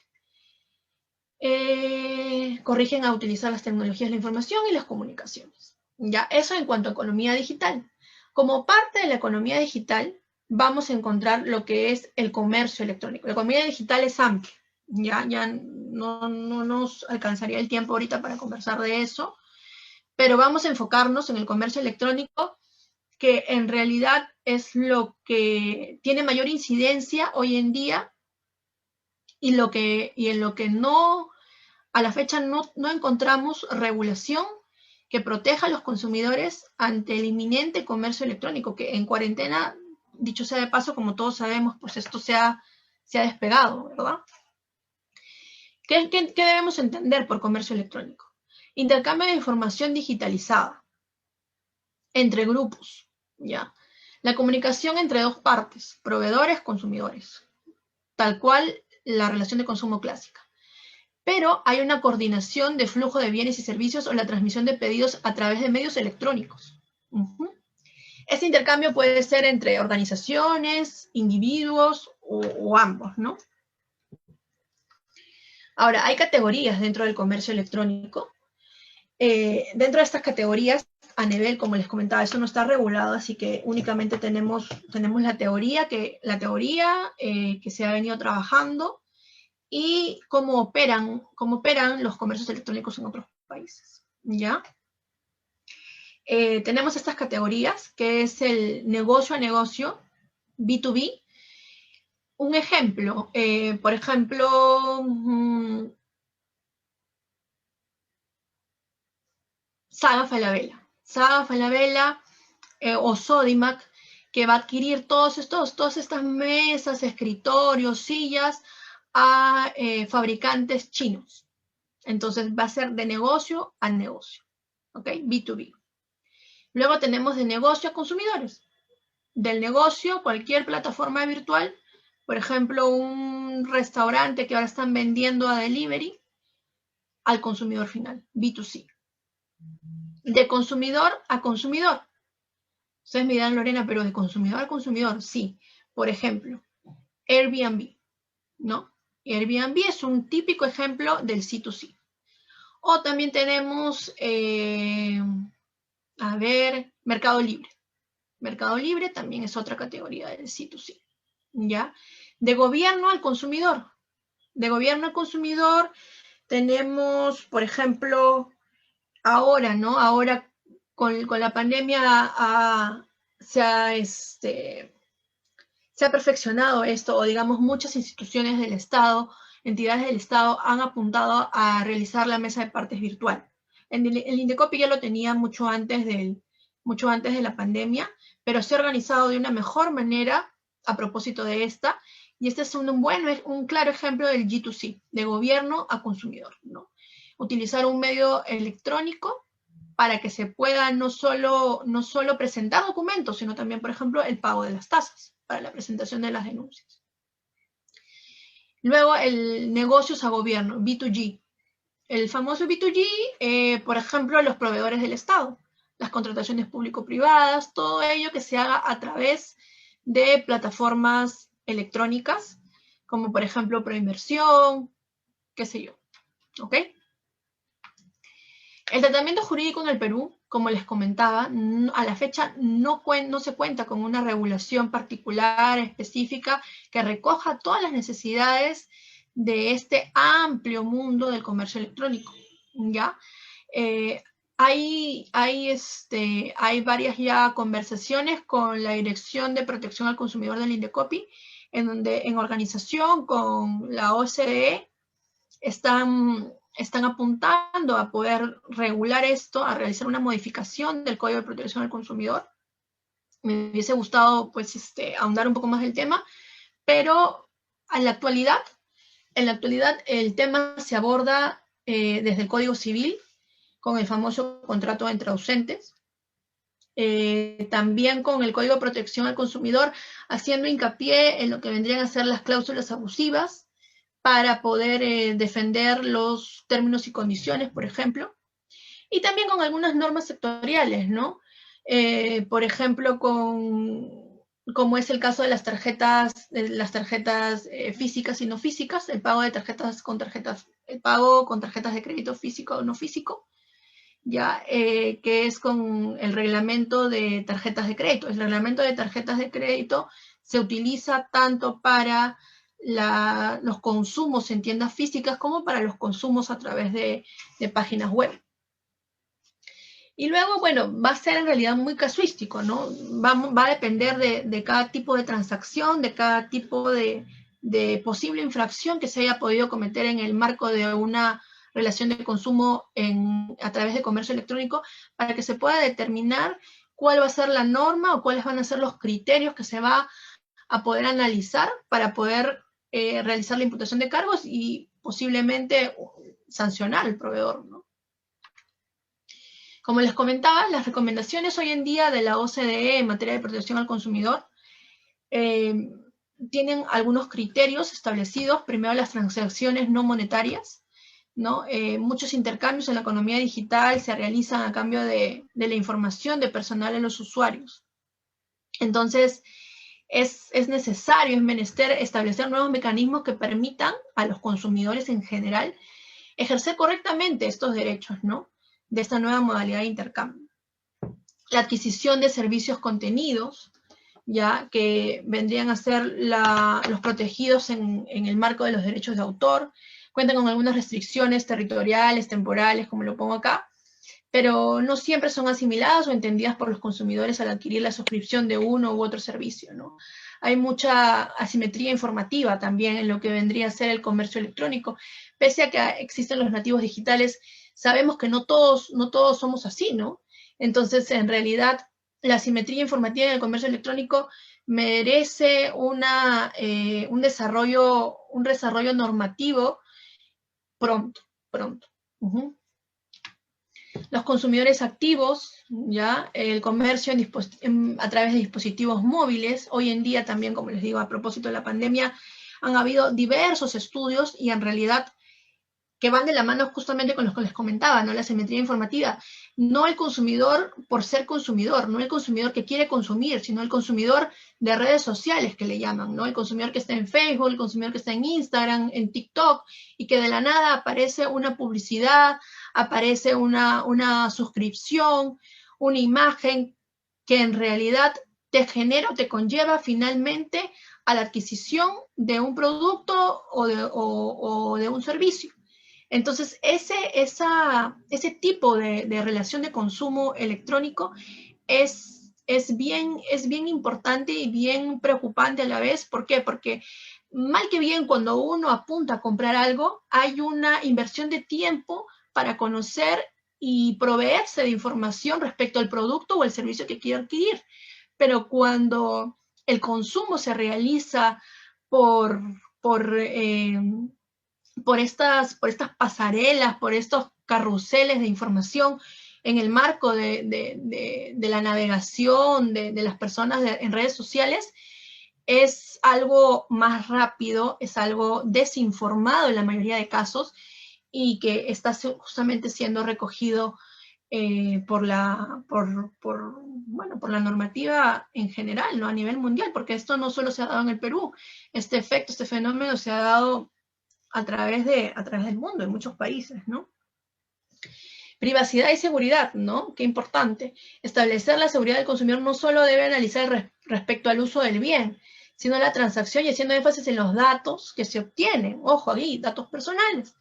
Corrigen a utilizar las tecnologías de la información y las comunicaciones, ¿ya? Eso en cuanto a economía digital. Como parte de la economía digital, vamos a encontrar lo que es el comercio electrónico. La economía digital es amplia, ¿ya? Ya no nos alcanzaría el tiempo ahorita para conversar de eso, pero vamos a enfocarnos en el comercio electrónico, que en realidad es lo que tiene mayor incidencia hoy en día y en lo que no, a la fecha no encontramos regulación que proteja a los consumidores ante el inminente comercio electrónico, que en cuarentena, dicho sea de paso, como todos sabemos, pues esto se ha despegado, ¿verdad? ¿Qué debemos entender por comercio electrónico? Intercambio de información digitalizada entre grupos, ¿ya? La comunicación entre dos partes, proveedores, consumidores, tal cual la relación de consumo clásica. Pero hay una coordinación de flujo de bienes y servicios o la transmisión de pedidos a través de medios electrónicos. Este intercambio puede ser entre organizaciones, individuos o ambos, ¿no? Ahora, hay categorías dentro del comercio electrónico. Dentro de estas categorías, a nivel, como les comentaba, eso no está regulado, así que únicamente tenemos la teoría que se ha venido trabajando y cómo operan los comercios electrónicos en otros países, ¿ya? Tenemos estas categorías, que es el negocio a negocio, B2B. Un ejemplo, por ejemplo, Saga Falabella o Sodimac, que va a adquirir todas estas mesas, escritorios, sillas a fabricantes chinos. Entonces va a ser de negocio a negocio, ¿ok? B2B. Luego tenemos de negocio a consumidores. Del negocio, cualquier plataforma virtual, por ejemplo, un restaurante que ahora están vendiendo a delivery, al consumidor final, B2C. De consumidor a consumidor. Ustedes me dirán, Lorena, pero de consumidor a consumidor, sí. Por ejemplo, Airbnb, ¿no? Airbnb es un típico ejemplo del C2C. O también tenemos, Mercado Libre. Mercado Libre también es otra categoría del C2C, ¿ya? De gobierno al consumidor. De gobierno al consumidor tenemos, por ejemplo, ahora, ¿no? Ahora con la pandemia se ha perfeccionado esto, o digamos, muchas instituciones del Estado, entidades del Estado han apuntado a realizar la mesa de partes virtual. El Indecopi ya lo tenía mucho antes de la pandemia, pero se ha organizado de una mejor manera a propósito de esta, y este es un claro ejemplo del G2C, de gobierno a consumidor, ¿no? Utilizar un medio electrónico para que se pueda no solo presentar documentos, sino también, por ejemplo, el pago de las tasas para la presentación de las denuncias. Luego, el negocios a gobierno, B2G. El famoso B2G, por ejemplo, los proveedores del Estado, las contrataciones público-privadas, todo ello que se haga a través de plataformas electrónicas, como por ejemplo Proinversión, qué sé yo, ¿ok? El tratamiento jurídico en el Perú, como les comentaba, a la fecha no se cuenta con una regulación particular, específica, que recoja todas las necesidades de este amplio mundo del comercio electrónico, ¿ya? Hay varias ya conversaciones con la Dirección de Protección al Consumidor del Indecopi, en donde en organización con la OCDE están apuntando a poder regular esto, a realizar una modificación del Código de Protección al Consumidor. Me hubiese gustado, pues, ahondar un poco más del tema, pero en la actualidad el tema se aborda desde el Código Civil, con el famoso contrato entre ausentes, también con el Código de Protección al Consumidor, haciendo hincapié en lo que vendrían a ser las cláusulas abusivas, para poder defender los términos y condiciones, por ejemplo, y también con algunas normas sectoriales, ¿no? Por ejemplo, como es el caso de las tarjetas físicas y no físicas, el pago con tarjetas de crédito físico o no físico, ya que es con el reglamento de tarjetas de crédito. El reglamento de tarjetas de crédito se utiliza tanto para los consumos en tiendas físicas como para los consumos a través de páginas web. Y luego, bueno, va a ser en realidad muy casuístico, ¿no? Va a depender de cada tipo de transacción, de cada tipo de posible infracción que se haya podido cometer en el marco de una relación de consumo a través de comercio electrónico, para que se pueda determinar cuál va a ser la norma o cuáles van a ser los criterios que se va a poder analizar para poder realizar la imputación de cargos y posiblemente sancionar al proveedor, ¿no? Como les comentaba, las recomendaciones hoy en día de la OCDE en materia de protección al consumidor tienen algunos criterios establecidos. Primero, las transacciones no monetarias, ¿no? Muchos intercambios en la economía digital se realizan a cambio de la información de personal de los usuarios. Entonces, es necesario, es menester establecer nuevos mecanismos que permitan a los consumidores en general ejercer correctamente estos derechos, ¿no? De esta nueva modalidad de intercambio. La adquisición de servicios contenidos, ya que vendrían a ser los protegidos en el marco de los derechos de autor, cuentan con algunas restricciones territoriales, temporales, como lo pongo acá, pero no siempre son asimiladas o entendidas por los consumidores al adquirir la suscripción de uno u otro servicio, ¿no? Hay mucha asimetría informativa también en lo que vendría a ser el comercio electrónico. Pese a que existen los nativos digitales, sabemos que no todos somos así, ¿no? Entonces, en realidad, la asimetría informativa en el comercio electrónico merece un desarrollo normativo pronto. Los consumidores activos, ¿ya? El comercio a través de dispositivos móviles. Hoy en día también, como les digo, a propósito de la pandemia, han habido diversos estudios y en realidad que van de la mano justamente con los que les comentaba, ¿no? La asimetría informativa. No el consumidor por ser consumidor, no el consumidor que quiere consumir, sino el consumidor de redes sociales que le llaman, ¿no? El consumidor que está en Facebook, el consumidor que está en Instagram, en TikTok, y que de la nada aparece una publicidad, aparece una suscripción, una imagen que en realidad te genera o te conlleva finalmente a la adquisición de un producto o de un servicio. Entonces, ese tipo de relación de consumo electrónico es bien importante y bien preocupante a la vez. ¿Por qué? Porque mal que bien, cuando uno apunta a comprar algo, hay una inversión de tiempo para conocer y proveerse de información respecto al producto o el servicio que quiere adquirir. Pero cuando el consumo se realiza por estas pasarelas, por estos carruseles de información en el marco de la navegación de las personas en redes sociales, es algo más rápido, es algo desinformado en la mayoría de casos y que está justamente siendo recogido por la normativa en general, ¿no? A nivel mundial, porque esto no solo se ha dado en el Perú, este efecto, este fenómeno se ha dado a través del mundo, en muchos países, ¿no? Privacidad y seguridad, ¿no? Qué importante. Establecer la seguridad del consumidor no solo debe analizar respecto al uso del bien, sino la transacción y haciendo énfasis en los datos que se obtienen. Ojo, ahí, datos personales.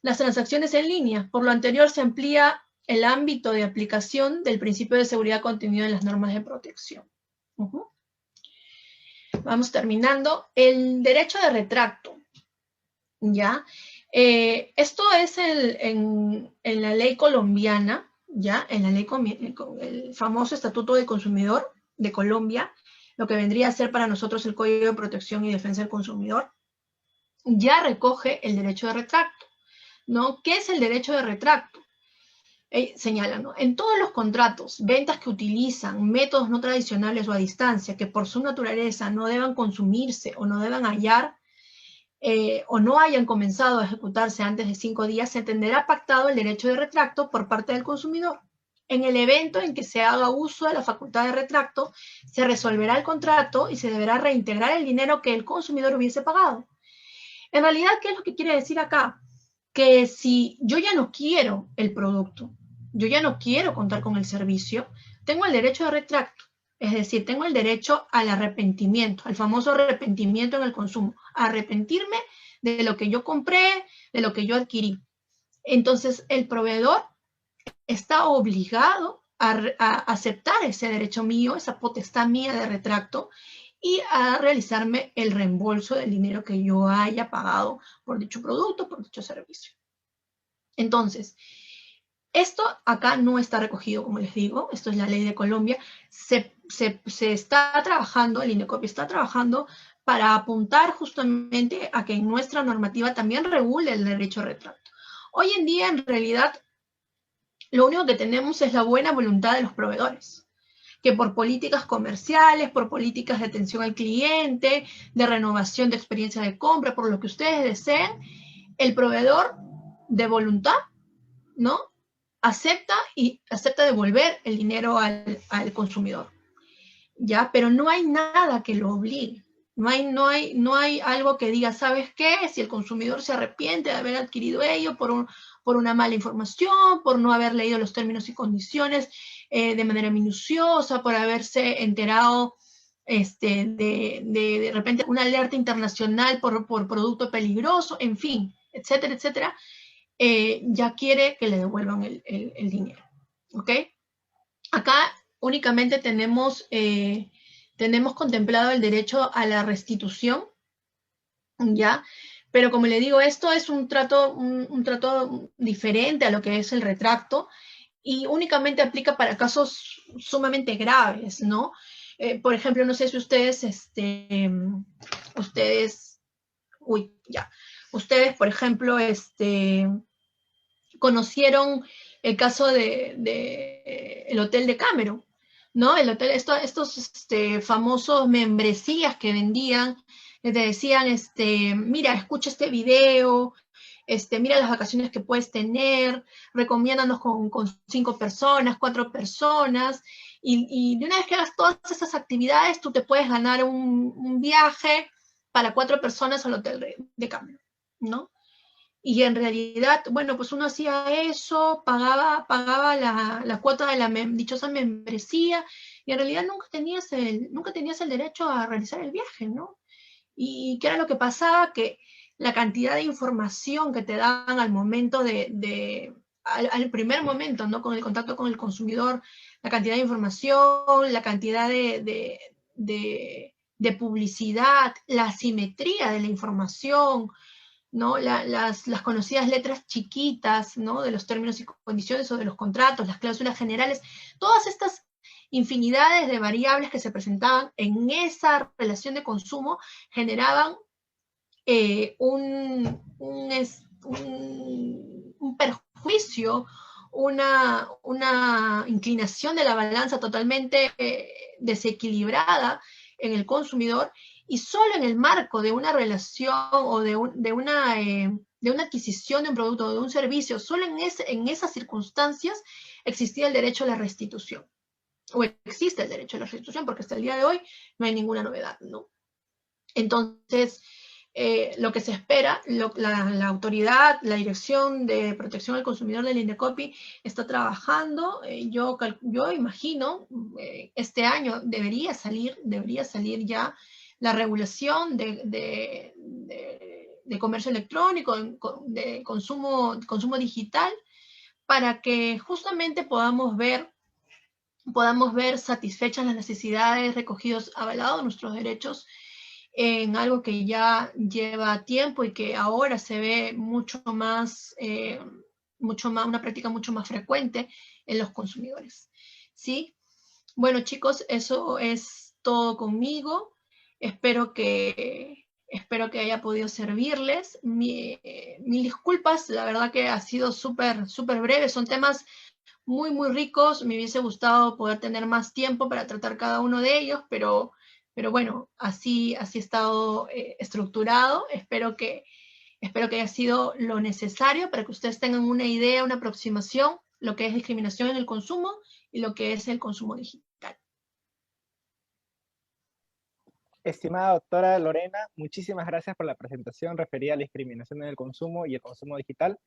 Las transacciones en línea. Por lo anterior, se amplía el ámbito de aplicación del principio de seguridad contenido en las normas de protección. Vamos terminando. El derecho de retracto. ¿Ya? Esto es en la ley colombiana, ¿ya? En la ley, el famoso Estatuto del Consumidor de Colombia, lo que vendría a ser para nosotros el Código de Protección y Defensa del Consumidor, ya recoge el derecho de retracto, ¿no? ¿Qué es el derecho de retracto? Señala, ¿no? En todos los contratos, ventas que utilizan métodos no tradicionales o a distancia, que por su naturaleza no deban consumirse o no deban hallar o no hayan comenzado a ejecutarse antes de 5 días, se tendrá pactado el derecho de retracto por parte del consumidor. En el evento en que se haga uso de la facultad de retracto, se resolverá el contrato y se deberá reintegrar el dinero que el consumidor hubiese pagado. En realidad, ¿qué es lo que quiere decir acá? Que si yo ya no quiero el producto, yo ya no quiero contar con el servicio, tengo el derecho de retracto. Es decir, tengo el derecho al arrepentimiento, al famoso arrepentimiento en el consumo. Arrepentirme de lo que yo compré, de lo que yo adquirí. Entonces, el proveedor está obligado a aceptar ese derecho mío, esa potestad mía de retracto y a realizarme el reembolso del dinero que yo haya pagado por dicho producto, por dicho servicio. Entonces, esto acá no está recogido, como les digo, esto es la ley de Colombia, se está trabajando, el INDECOPI está trabajando para apuntar justamente a que en nuestra normativa también regule el derecho a retracto. Hoy en día, en realidad, Lo único que tenemos es la buena voluntad de los proveedores, que por políticas comerciales, por políticas de atención al cliente, de renovación de experiencia de compra, por lo que ustedes deseen, el proveedor de voluntad, ¿no? Acepta devolver el dinero al consumidor, ¿ya? Pero no hay nada que lo obligue. No hay algo que diga, ¿sabes qué? Si el consumidor se arrepiente de haber adquirido ello por una mala información, por no haber leído los términos y condiciones de manera minuciosa, por haberse enterado de repente una alerta internacional por producto peligroso, en fin, etcétera, etcétera, ya quiere que le devuelvan el dinero. ¿Ok? Acá únicamente tenemos contemplado el derecho a la restitución, ¿ya? Pero como le digo, esto es un trato diferente a lo que es el retracto y únicamente aplica para casos sumamente graves, ¿no? Por ejemplo, no sé si ustedes, por ejemplo, conocieron el caso de el Hotel de Cameron, ¿no? El hotel, estos famosos membresías que vendían, te decían, mira, escucha este video, mira las vacaciones que puedes tener, recomiéndanos con 5 personas, 4 personas, y de una vez que hagas todas esas actividades, tú te puedes ganar un viaje para 4 personas al Hotel de Cameron, ¿no? Y en realidad, bueno, pues uno hacía eso, pagaba la cuota de la dichosa membresía, y en realidad nunca tenías el derecho a realizar el viaje, ¿no? ¿Y qué era lo que pasaba? Que la cantidad de información que te daban al momento al primer momento, ¿no? Con el contacto con el consumidor, la cantidad de información, la cantidad de publicidad, la asimetría de la información, ¿no? Las conocidas letras chiquitas, ¿no? De los términos y condiciones o de los contratos, las cláusulas generales, todas estas infinidades de variables que se presentaban en esa relación de consumo generaban un perjuicio, una inclinación de la balanza totalmente desequilibrada en el consumidor, y solo en el marco de una relación o de una adquisición de un producto o de un servicio, solo en esas circunstancias existía el derecho a la restitución, o existe el derecho a la restitución, porque hasta el día de hoy no hay ninguna novedad, ¿no? Entonces, lo que se espera, la autoridad, la Dirección de Protección al Consumidor del INDECOPI está trabajando. Yo imagino, este año debería salir ya la regulación de comercio electrónico, de consumo digital, para que justamente podamos ver satisfechas las necesidades, recogidos, avalados nuestros derechos en algo que ya lleva tiempo y que ahora se ve una práctica mucho más frecuente en los consumidores. ¿Sí? Bueno, chicos, eso es todo conmigo. Espero que haya podido servirles. Mil disculpas, la verdad que ha sido súper, súper breve. Son temas muy, muy ricos. Me hubiese gustado poder tener más tiempo para tratar cada uno de ellos, pero bueno, así ha estado estructurado. Espero que haya sido lo necesario para que ustedes tengan una idea, una aproximación, lo que es discriminación en el consumo y lo que es el consumo digital. Estimada doctora Lorena, muchísimas gracias por la presentación referida a la discriminación en el consumo y el consumo digital.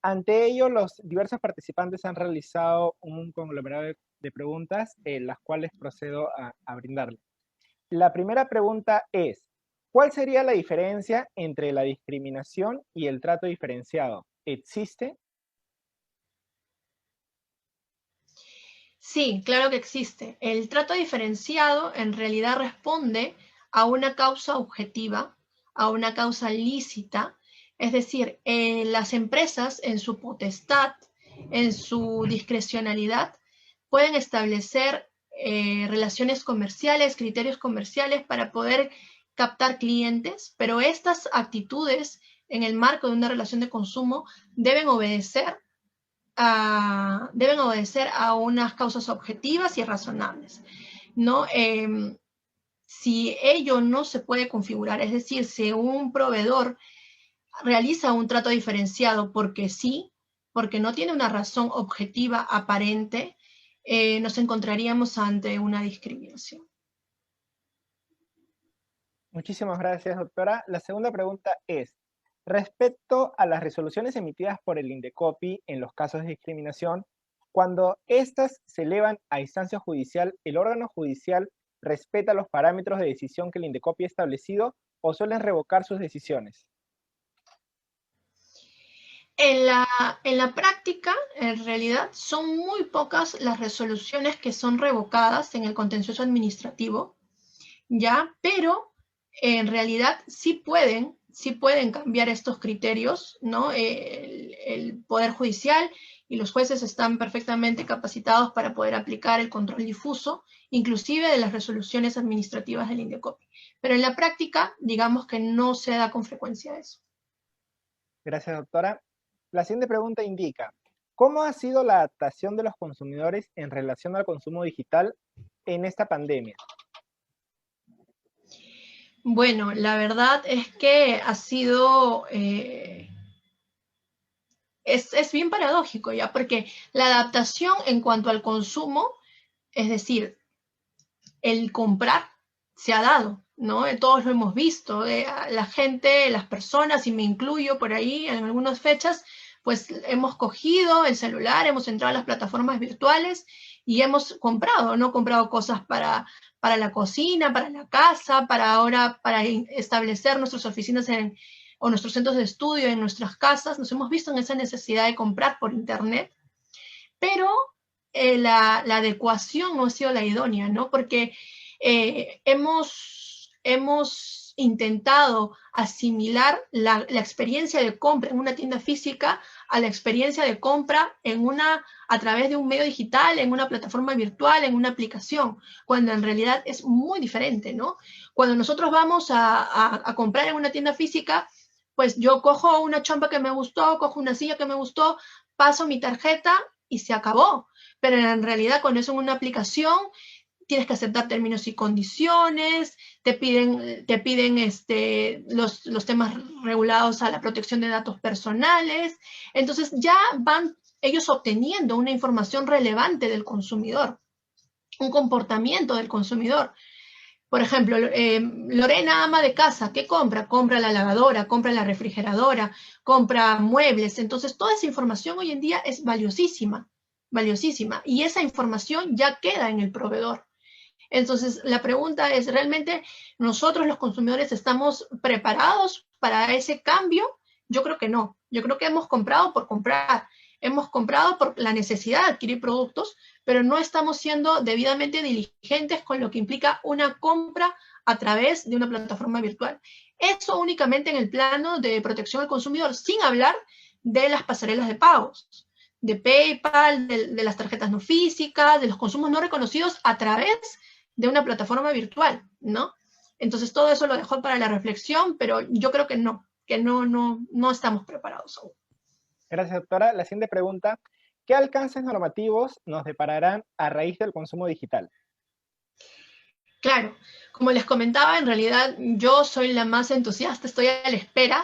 Ante ello, los diversos participantes han realizado un conglomerado de preguntas, las cuales procedo a brindarles. La primera pregunta es, ¿cuál sería la diferencia entre la discriminación y el trato diferenciado? ¿Existe? Sí, claro que existe. El trato diferenciado en realidad responde a una causa objetiva, a una causa lícita, es decir, las empresas en su potestad, en su discrecionalidad, pueden establecer relaciones comerciales, criterios comerciales para poder captar clientes, pero estas actitudes en el marco de una relación de consumo deben obedecer deben obedecer a unas causas objetivas y razonables, ¿no? Si ello no se puede configurar, es decir, si un proveedor realiza un trato diferenciado porque sí, porque no tiene una razón objetiva aparente, nos encontraríamos ante una discriminación. Muchísimas gracias, doctora. La segunda pregunta es, respecto a las resoluciones emitidas por el Indecopi en los casos de discriminación, cuando éstas se elevan a instancia judicial, ¿el órgano judicial respeta los parámetros de decisión que el Indecopi ha establecido o suelen revocar sus decisiones? En la práctica, en realidad, son muy pocas las resoluciones que son revocadas en el contencioso administrativo, ¿ya? Pero en realidad sí pueden cambiar estos criterios, ¿no? El Poder Judicial y los jueces están perfectamente capacitados para poder aplicar el control difuso, inclusive de las resoluciones administrativas del Indecopi. Pero en la práctica, digamos que no se da con frecuencia eso. Gracias, doctora. La siguiente pregunta indica, ¿cómo ha sido la adaptación de los consumidores en relación al consumo digital en esta pandemia? Bueno, la verdad es que ha sido, es bien paradójico ya, porque la adaptación en cuanto al consumo, es decir, el comprar se ha dado, ¿no? Todos lo hemos visto, la gente, las personas, y me incluyo por ahí en algunas fechas, pues hemos cogido el celular, hemos entrado a las plataformas virtuales y hemos comprado, ¿no? Comprado cosas para la cocina, para la casa, para ahora, para establecer nuestras oficinas o nuestros centros de estudio en nuestras casas. Nos hemos visto en esa necesidad de comprar por internet, pero la adecuación no ha sido la idónea, ¿no? Porque hemos intentado asimilar la experiencia de compra en una tienda física a la experiencia de compra a través de un medio digital, en una plataforma virtual, en una aplicación, cuando en realidad es muy diferente, ¿no? Cuando nosotros vamos a comprar en una tienda física, pues yo cojo una chompa que me gustó, cojo una silla que me gustó, paso mi tarjeta y se acabó. Pero en realidad cuando es en una aplicación, tienes que aceptar términos y condiciones, te piden los temas regulados a la protección de datos personales. Entonces ya van ellos obteniendo una información relevante del consumidor, un comportamiento del consumidor. Por ejemplo, Lorena, ama de casa, ¿qué compra? Compra la lavadora, compra la refrigeradora, compra muebles. Entonces, toda esa información hoy en día es valiosísima, valiosísima. Y esa información ya queda en el proveedor. Entonces, la pregunta es, ¿realmente nosotros los consumidores estamos preparados para ese cambio? Yo creo que no. Yo creo que hemos comprado por comprar. Hemos comprado por la necesidad de adquirir productos, pero no estamos siendo debidamente diligentes con lo que implica una compra a través de una plataforma virtual. Eso únicamente en el plano de protección al consumidor, sin hablar de las pasarelas de pagos, de PayPal, de las tarjetas no físicas, de los consumos no reconocidos a través de una plataforma virtual, ¿no? Entonces todo eso lo dejo para la reflexión, pero yo creo que no estamos preparados aún. Gracias, doctora. La siguiente pregunta, ¿qué alcances normativos nos depararán a raíz del consumo digital? Claro, como les comentaba, en realidad yo soy la más entusiasta, estoy a la espera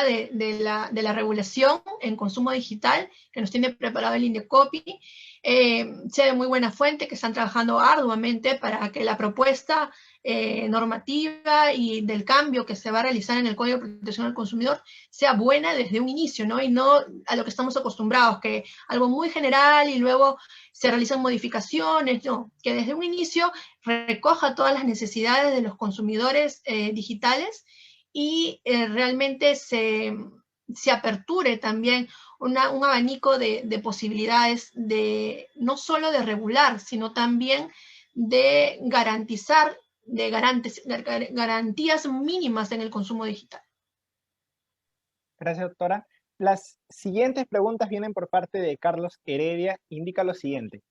de la regulación en consumo digital que nos tiene preparado el Indecopi. Sé de muy buena fuente que están trabajando arduamente para que la propuesta normativa y del cambio que se va a realizar en el Código de Protección al Consumidor sea buena desde un inicio, ¿no? Y no a lo que estamos acostumbrados, que algo muy general y luego se realizan modificaciones, no, que desde un inicio recoja todas las necesidades de los consumidores digitales y realmente se aperture también un abanico de posibilidades no solo de regular, sino también de garantizar garantías mínimas en el consumo digital. Gracias, doctora. Las siguientes preguntas vienen por parte de Carlos Heredia. Indica lo siguiente.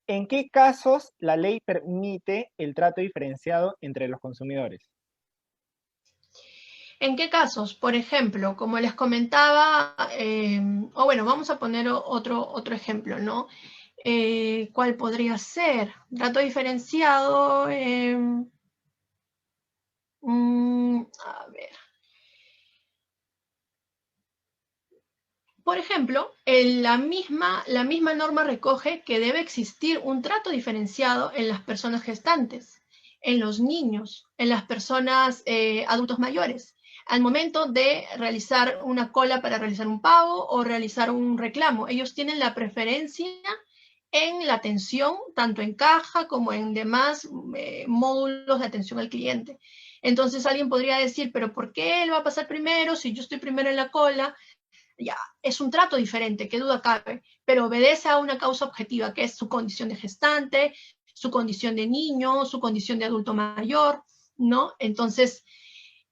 ¿En qué casos la ley permite el trato diferenciado entre los consumidores? ¿En qué casos? Por ejemplo, como les comentaba, o bueno, vamos a poner otro ejemplo, ¿no? ¿Cuál podría ser? Trato diferenciado. A ver. Por ejemplo, la misma norma recoge que debe existir un trato diferenciado en las personas gestantes, en los niños, en las personas adultos mayores, al momento de realizar una cola para realizar un pago o realizar un reclamo. Ellos tienen la preferencia en la atención, tanto en caja como en demás módulos de atención al cliente. Entonces alguien podría decir, pero ¿por qué él va a pasar primero si yo estoy primero en la cola? Ya, es un trato diferente, qué duda cabe, pero obedece a una causa objetiva, que es su condición de gestante, su condición de niño, su condición de adulto mayor, ¿no? Entonces,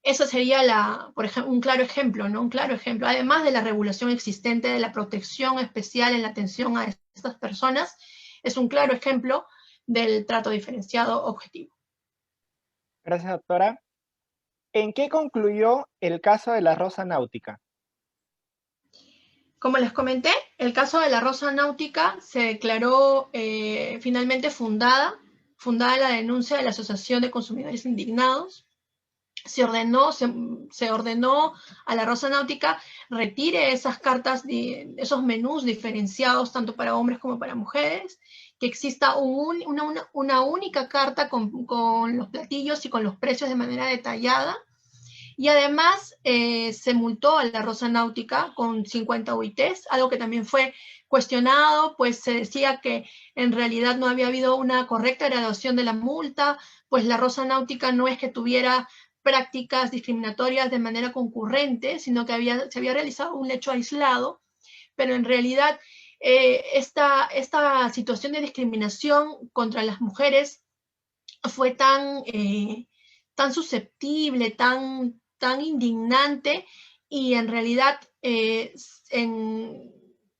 esa sería, por ejemplo, un claro ejemplo, ¿no? Un claro ejemplo, además de la regulación existente de la protección especial en la atención a estas personas, es un claro ejemplo del trato diferenciado objetivo. Gracias, doctora. ¿En qué concluyó el caso de la Rosa Náutica? Como les comenté, el caso de la Rosa Náutica se declaró finalmente fundada la denuncia de la Asociación de Consumidores Indignados. Se ordenó a la Rosa Náutica retire esas cartas, esos menús diferenciados tanto para hombres como para mujeres, que exista una única carta con los platillos y con los precios de manera detallada. Y además se multó a la Rosa Náutica con 50 UITs, algo que también fue cuestionado, pues se decía que en realidad no había habido una correcta graduación de la multa, pues la Rosa Náutica no es que tuviera prácticas discriminatorias de manera concurrente, sino que se había realizado un hecho aislado, pero en realidad esta situación de discriminación contra las mujeres fue tan susceptible, tan indignante y en realidad,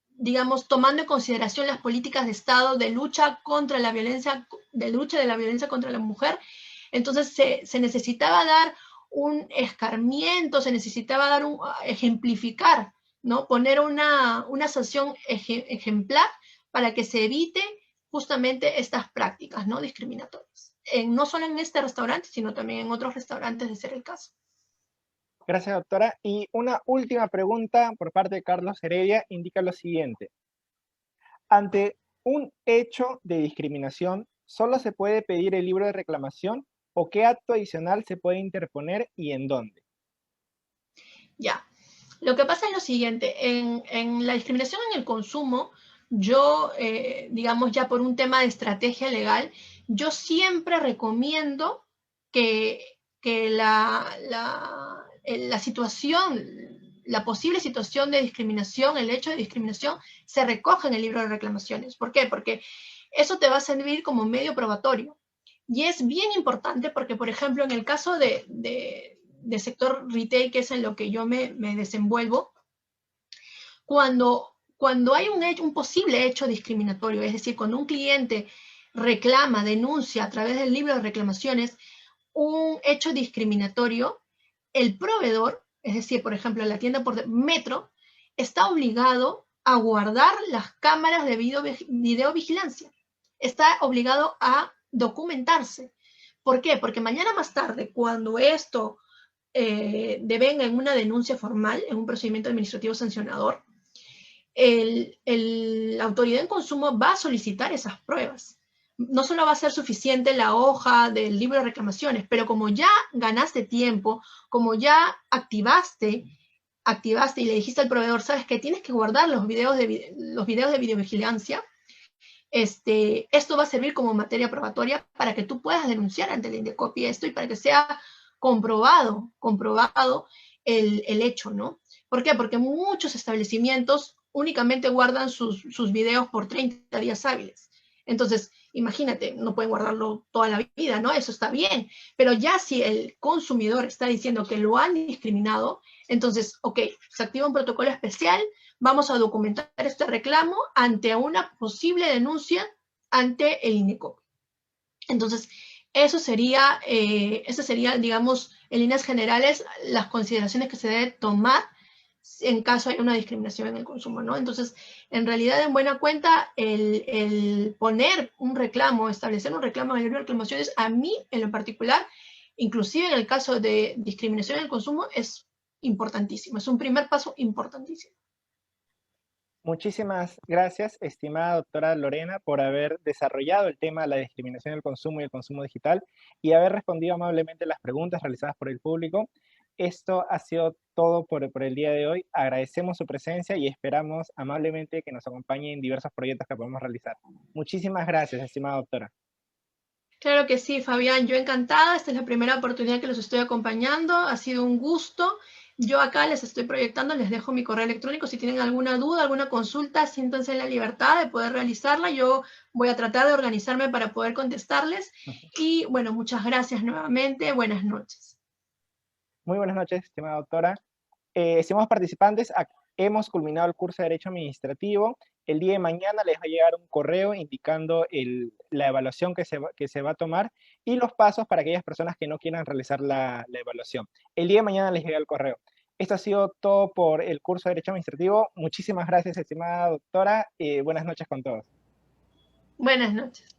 digamos, tomando en consideración las políticas de Estado de lucha contra la violencia, de lucha de la violencia contra la mujer, entonces se necesitaba dar un escarmiento, se necesitaba ejemplificar, ¿no? Poner una sanción ejemplar para que se evite justamente estas prácticas, ¿no? Discriminatorias. No solo en este restaurante, sino también en otros restaurantes, de ser el caso. Gracias, doctora. Y una última pregunta por parte de Carlos Heredia indica lo siguiente. Ante un hecho de discriminación, ¿solo se puede pedir el libro de reclamación o qué acto adicional se puede interponer y en dónde? Ya. Lo que pasa es lo siguiente, en la discriminación en el consumo, yo, digamos ya por un tema de estrategia legal, yo siempre recomiendo que la situación, la posible situación de discriminación, el hecho de discriminación, se recoja en el libro de reclamaciones. ¿Por qué? Porque eso te va a servir como medio probatorio. Y es bien importante porque, por ejemplo, en el caso de sector retail, que es en lo que yo me desenvuelvo, cuando hay un posible hecho discriminatorio, es decir, cuando un cliente reclama, denuncia a través del libro de reclamaciones un hecho discriminatorio, el proveedor, es decir, por ejemplo, la tienda por Metro, está obligado a guardar las cámaras de videovigilancia. Está obligado a documentarse. ¿Por qué? Porque mañana más tarde, cuando esto devenga en una denuncia formal, en un procedimiento administrativo sancionador, la autoridad en consumo va a solicitar esas pruebas. No solo va a ser suficiente la hoja del libro de reclamaciones, pero como ya ganaste tiempo, como ya activaste y le dijiste al proveedor, sabes que tienes que guardar los videos de videovigilancia, esto va a servir como materia probatoria para que tú puedas denunciar ante el Indecopi esto y para que sea comprobado el hecho, ¿no? ¿Por qué? Porque muchos establecimientos únicamente guardan sus videos por 30 días hábiles. Entonces, imagínate, no pueden guardarlo toda la vida, ¿no? Eso está bien. Pero ya si el consumidor está diciendo que lo han discriminado, entonces, ok, se activa un protocolo especial, vamos a documentar este reclamo ante una posible denuncia ante el INECOP. Entonces, ese sería, digamos, en líneas generales, las consideraciones que se debe tomar en caso hay una discriminación en el consumo, ¿no? Entonces, en realidad, en buena cuenta, el poner un reclamo, establecer un reclamo en el libro de reclamaciones, a mí, en lo particular, inclusive en el caso de discriminación en el consumo, es importantísimo, es un primer paso importantísimo. Muchísimas gracias, estimada doctora Lorena, por haber desarrollado el tema de la discriminación del consumo y el consumo digital y haber respondido amablemente las preguntas realizadas por el público. Esto ha sido todo por el día de hoy. Agradecemos su presencia y esperamos amablemente que nos acompañe en diversos proyectos que podemos realizar. Muchísimas gracias, estimada doctora. Claro que sí, Fabián, yo encantada. Esta es la primera oportunidad que los estoy acompañando. Ha sido un gusto. Yo acá les estoy proyectando, les dejo mi correo electrónico. Si tienen alguna duda, alguna consulta, siéntanse en la libertad de poder realizarla. Yo voy a tratar de organizarme para poder contestarles. Y bueno, muchas gracias nuevamente. Buenas noches. Muy buenas noches, estimada doctora. Estimados participantes, hemos culminado el curso de Derecho Administrativo. El día de mañana les va a llegar un correo indicando la evaluación que se va a tomar y los pasos para aquellas personas que no quieran realizar la evaluación. El día de mañana les llega el correo. Esto ha sido todo por el curso de Derecho Administrativo. Muchísimas gracias, estimada doctora. Buenas noches con todos. Buenas noches.